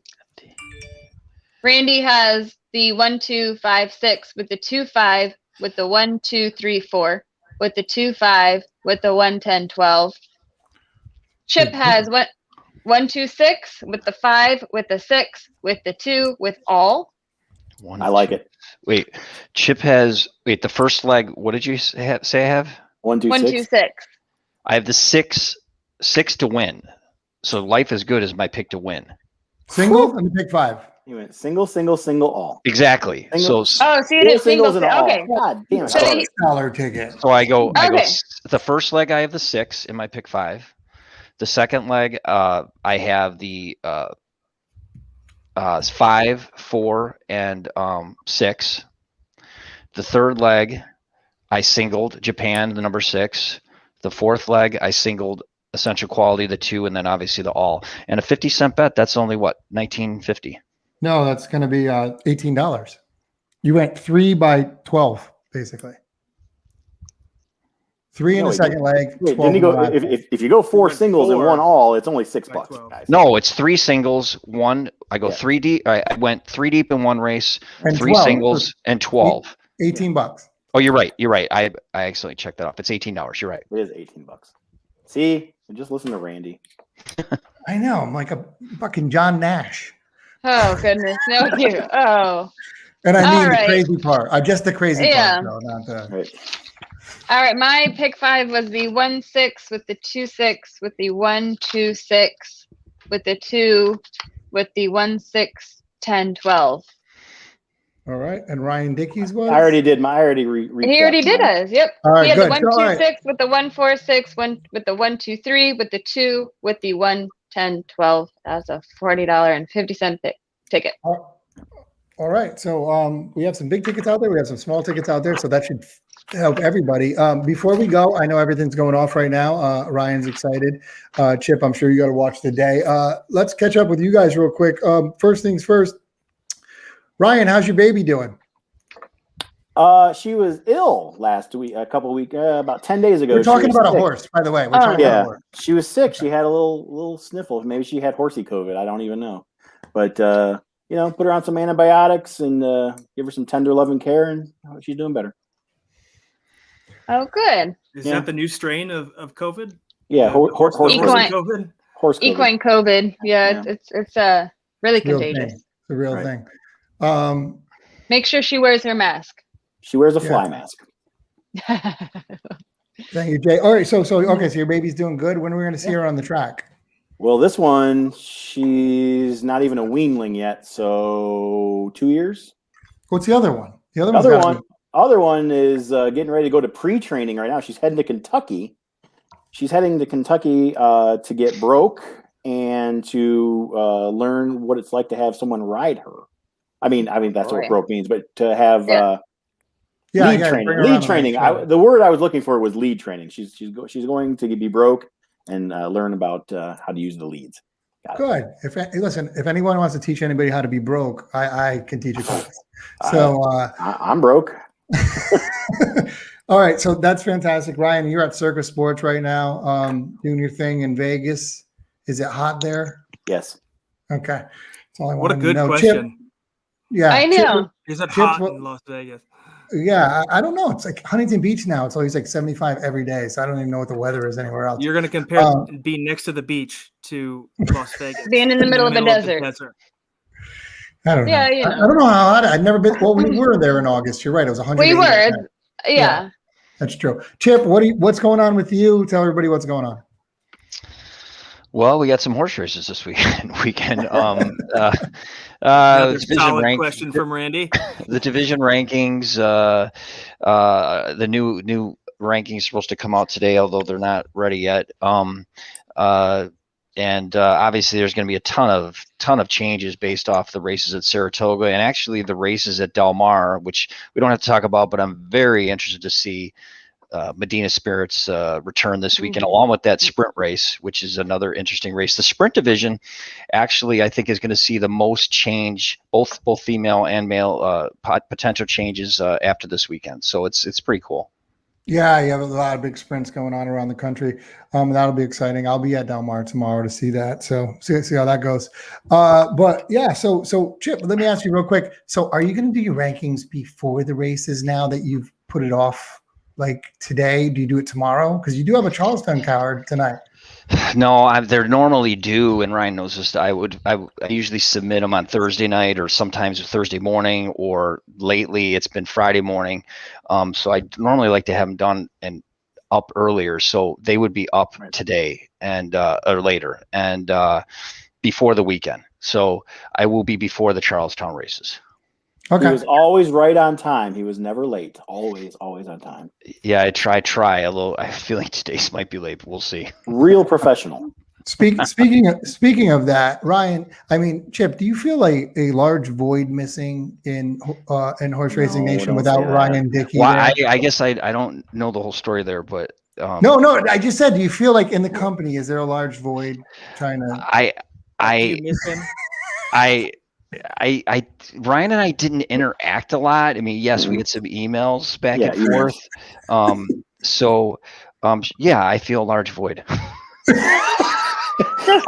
Randy has the 1-2-5-6 with the 2-5, with the 1-2-3-4, with the 2-5, with the 1-10-12. Chip has 1-2-6 with the 5, with the 6, with the 2, with all.
I like it.
Wait, Chip has the first leg. What did you say I have?
1-2-6.
1-2-6.
I have the six to win. So life is good is my pick to win.
Single and pick 5.
You went single, single, single, all.
Exactly.
Single.
Oh, so you did
Singles
singles.
and all.
Okay.
God damn it.
So he-
$6 ticket.
So I go
Okay.
the first leg I have the 6 in my pick 5. The second leg I have the 5, 4, and 6. The third leg I singled Japan, the number 6. The fourth leg I singled essential quality, the 2, and then obviously the all. And a 50-cent bet, that's only what, $19.50.
No, that's going to be $18. You went 3 by 12, basically. 3 in the second leg.
Wait,
12
didn't you
in the
go?
last leg.
If you go 4
went
singles and
4
1 all, it's only $6,
by 12.
guys.
No, it's 3 singles, 1. I go
Yeah.
3 deep. I went 3 deep in one race,
And
3
12.
singles, and 12.
$18.
Oh, you're right. You're right. I accidentally checked that off. It's $18. You're right.
It is $18. See, just listen to Randy.
I know. I'm like a fucking John Nash.
Oh goodness, no you. Oh.
And I
All
mean
right.
the crazy part. Just the crazy
Yeah.
part, though, not the.
Right.
All right, my pick 5 was the 1-6 with the 2-6, with the 1-2-6, with the 2, with the 1-6-10-12.
All right. And Ryan Dickey's was?
I already did my.
He already did us. Yep.
All right,
He had
good.
the
So, all right.
1-2-6 with the 1-4-6, with the 1-2-3, with the 2, with the 1-10-12. That's a $40.50 ticket.
All right. So we have some big tickets out there. We have some small tickets out there. So that should help everybody. Before we go, I know everything's going off right now. Ryan's excited. Chip, I'm sure you got to watch the day. Let's catch up with you guys real quick. First things first. Ryan, how's your baby doing?
She was ill last week, a couple of weeks, about 10 days ago.
We're talking
She was
about a
sick.
horse, by the way. We're talking about a
Yeah,
horse.
she was sick. She had a little sniffle. Maybe she had horsey COVID. I don't even know. But put her on some antibiotics and give her some tender loving care, and she's doing better.
Oh, good.
Is
Yeah.
that the new strain of COVID?
Yeah, horse
Equine.
COVID.
horse COVID.
Equine COVID. Yeah, it's really
Real
contagious.
thing. It's a real
Right.
thing.
Make sure she wears her mask.
She wears a
Yeah.
fly mask.
Thank you, Jay. All right. So okay. So your baby's doing good. When are we going to see her on the track?
Well, this one, she's not even a weanling yet, so 2 years.
What's the other one? The other
Other
one's
one,
gotta
other one is getting ready to go to pre-training right now. She's heading to Kentucky. She's heading to Kentucky to get broke and to learn what it's like to have someone ride her. I mean that's what broke means, but to have lead training. Lead training. The word I was looking for was lead training. She's going to be broke and learn about how to use the leads.
Good. If anyone wants to teach anybody how to be broke, I can teach a class. So
I'm broke.
All right, so that's fantastic, Ryan. You're at Circus Sports right now, doing your thing in Vegas. Is it hot there?
Yes.
Okay. That's all I
what a
wanted
good
to know.
question.
Chip, yeah,
I know.
Is it hot in Las Vegas?
Yeah, I don't know. It's like Huntington Beach now. It's always like 75 every day, so I don't even know what the weather is anywhere else.
You're going to compare being next to the beach to Las Vegas.
Being in the middle of a desert.
I don't know.
Yeah, you know.
I don't know how hot. I'd never been. Well, we were there in August. You're right. It was 100.
We were. Yeah.
That's true. Chip, what's going on with you? Tell everybody what's going on.
Well, we got some horse races this weekend.
Solid question from Randy.
The division rankings, the new rankings are supposed to come out today, although they're not ready yet. And obviously there's going to be a ton of changes based off the races at Saratoga and actually the races at Del Mar, which we don't have to talk about, but I'm very interested to see Medina Spirit's return this weekend, along with that sprint race, which is another interesting race. The sprint division actually, I think, is going to see the most change, both female and male potential changes after this weekend. So it's pretty cool.
Yeah, you have a lot of big sprints going on around the country. That'll be exciting. I'll be at Del Mar tomorrow to see that. So see how that goes. But yeah, so Chip, let me ask you real quick. So are you going to do your rankings before the races now that you've put it off? Like today, do you do it tomorrow? Because you do have a Charleston card tonight.
No, they're normally due, and Ryan knows this. I usually submit them on Thursday night, or sometimes Thursday morning, or lately it's been Friday morning. So I normally like to have them done and up earlier, so they would be up today and or later and before the weekend. So I will be before the Charlestown races.
Okay.
He was always right on time. He was never late. Always on time.
Yeah, I try. Although I feel like today's might be late, but we'll see.
Real professional.
Speaking of that, Ryan, I mean, Chip, do you feel like a large void missing in Horse Racing Nation without Ryan Dickey?
Well, I guess I don't know the whole story there, but
no, I just said, do you feel like in the company is there a large void trying to?
You miss him?
Ryan and I didn't interact a lot. I mean, yes, we had some emails back and forth. Yeah, I feel a large void.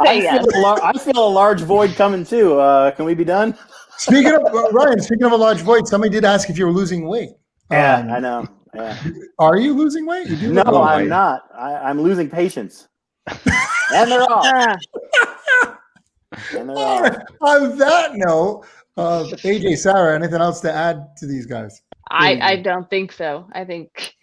I feel a large void coming too. Can we be done?
Speaking of Ryan, speaking of a large void, somebody did ask if you were losing weight.
Yeah, I know. Yeah.
Are you losing weight?
No, I'm not. I'm losing patience. And they're off.
All right. On that note, AJ, Sarah, anything else to add to these guys?
I don't think so. I think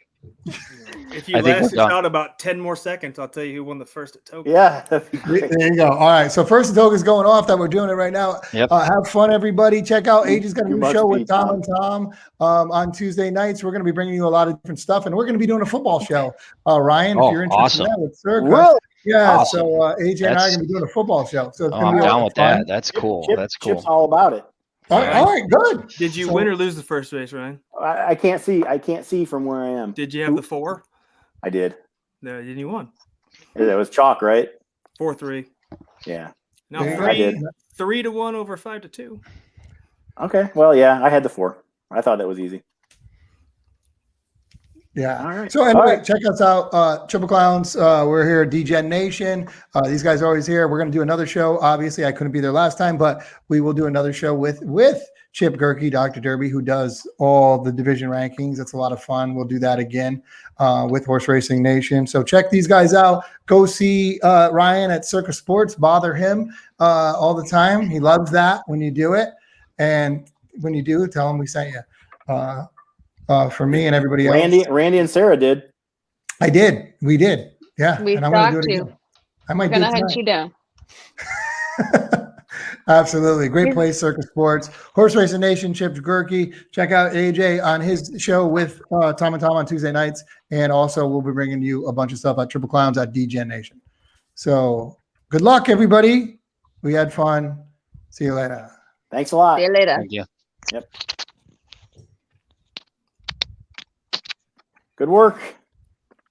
if you last us out about 10 more seconds, I'll tell you who won the first at Toga.
Yeah.
There you go. All right. So first at Toga is going off. That we're doing it right now.
Yep.
Have fun, everybody. Check out AJ's got a new show with Tom and Tom on Tuesday nights. We're going to be bringing you a lot of different stuff, and we're going to be doing a football show. Ryan, if you're interested in that with Circa.
Really?
Yeah. Awesome. So AJ and I are going to be doing a football show. So it's
I'm down with that. That's cool. That's cool.
Chip's all about it.
All right, good.
Did you win or lose the first race, Ryan?
I can't see. I can't see from where I am.
Did you have the 4?
I did.
No, then you won.
It was chalk, right?
4-3.
Yeah.
No,
I did.
3-1 over 5-2.
Okay. Well, yeah, I had the 4. I thought that was easy.
Yeah.
All right.
So anyway, check us out. Triple Clowns. We're here at Degen Nation. These guys are always here. We're going to do another show. Obviously, I couldn't be there last time, but we will do another show with Chip Gehrke, Dr. Derby, who does all the division rankings. It's a lot of fun. We'll do that again with Horse Racing Nation. So check these guys out. Go see Ryan at Circus Sports. Bother him all the time. He loves that when you do it. And when you do, tell him we sent you. For me and everybody else.
Randy and Sarah did.
I did. We did. Yeah.
We
and I'm
talked
gonna do it
to.
again. I might
We're
do
gonna
it
hunt you down.
Absolutely. Great place, Circus Sports. Horse Racing Nation, Chip Gehrke. Check out AJ on his show with Tom and Tom on Tuesday nights. And also we'll be bringing you a bunch of stuff at Triple Clowns at Degen Nation. So good luck, everybody. We had fun. See you later.
Thanks a lot.
See you later.
Thank you.
Yep. Good work.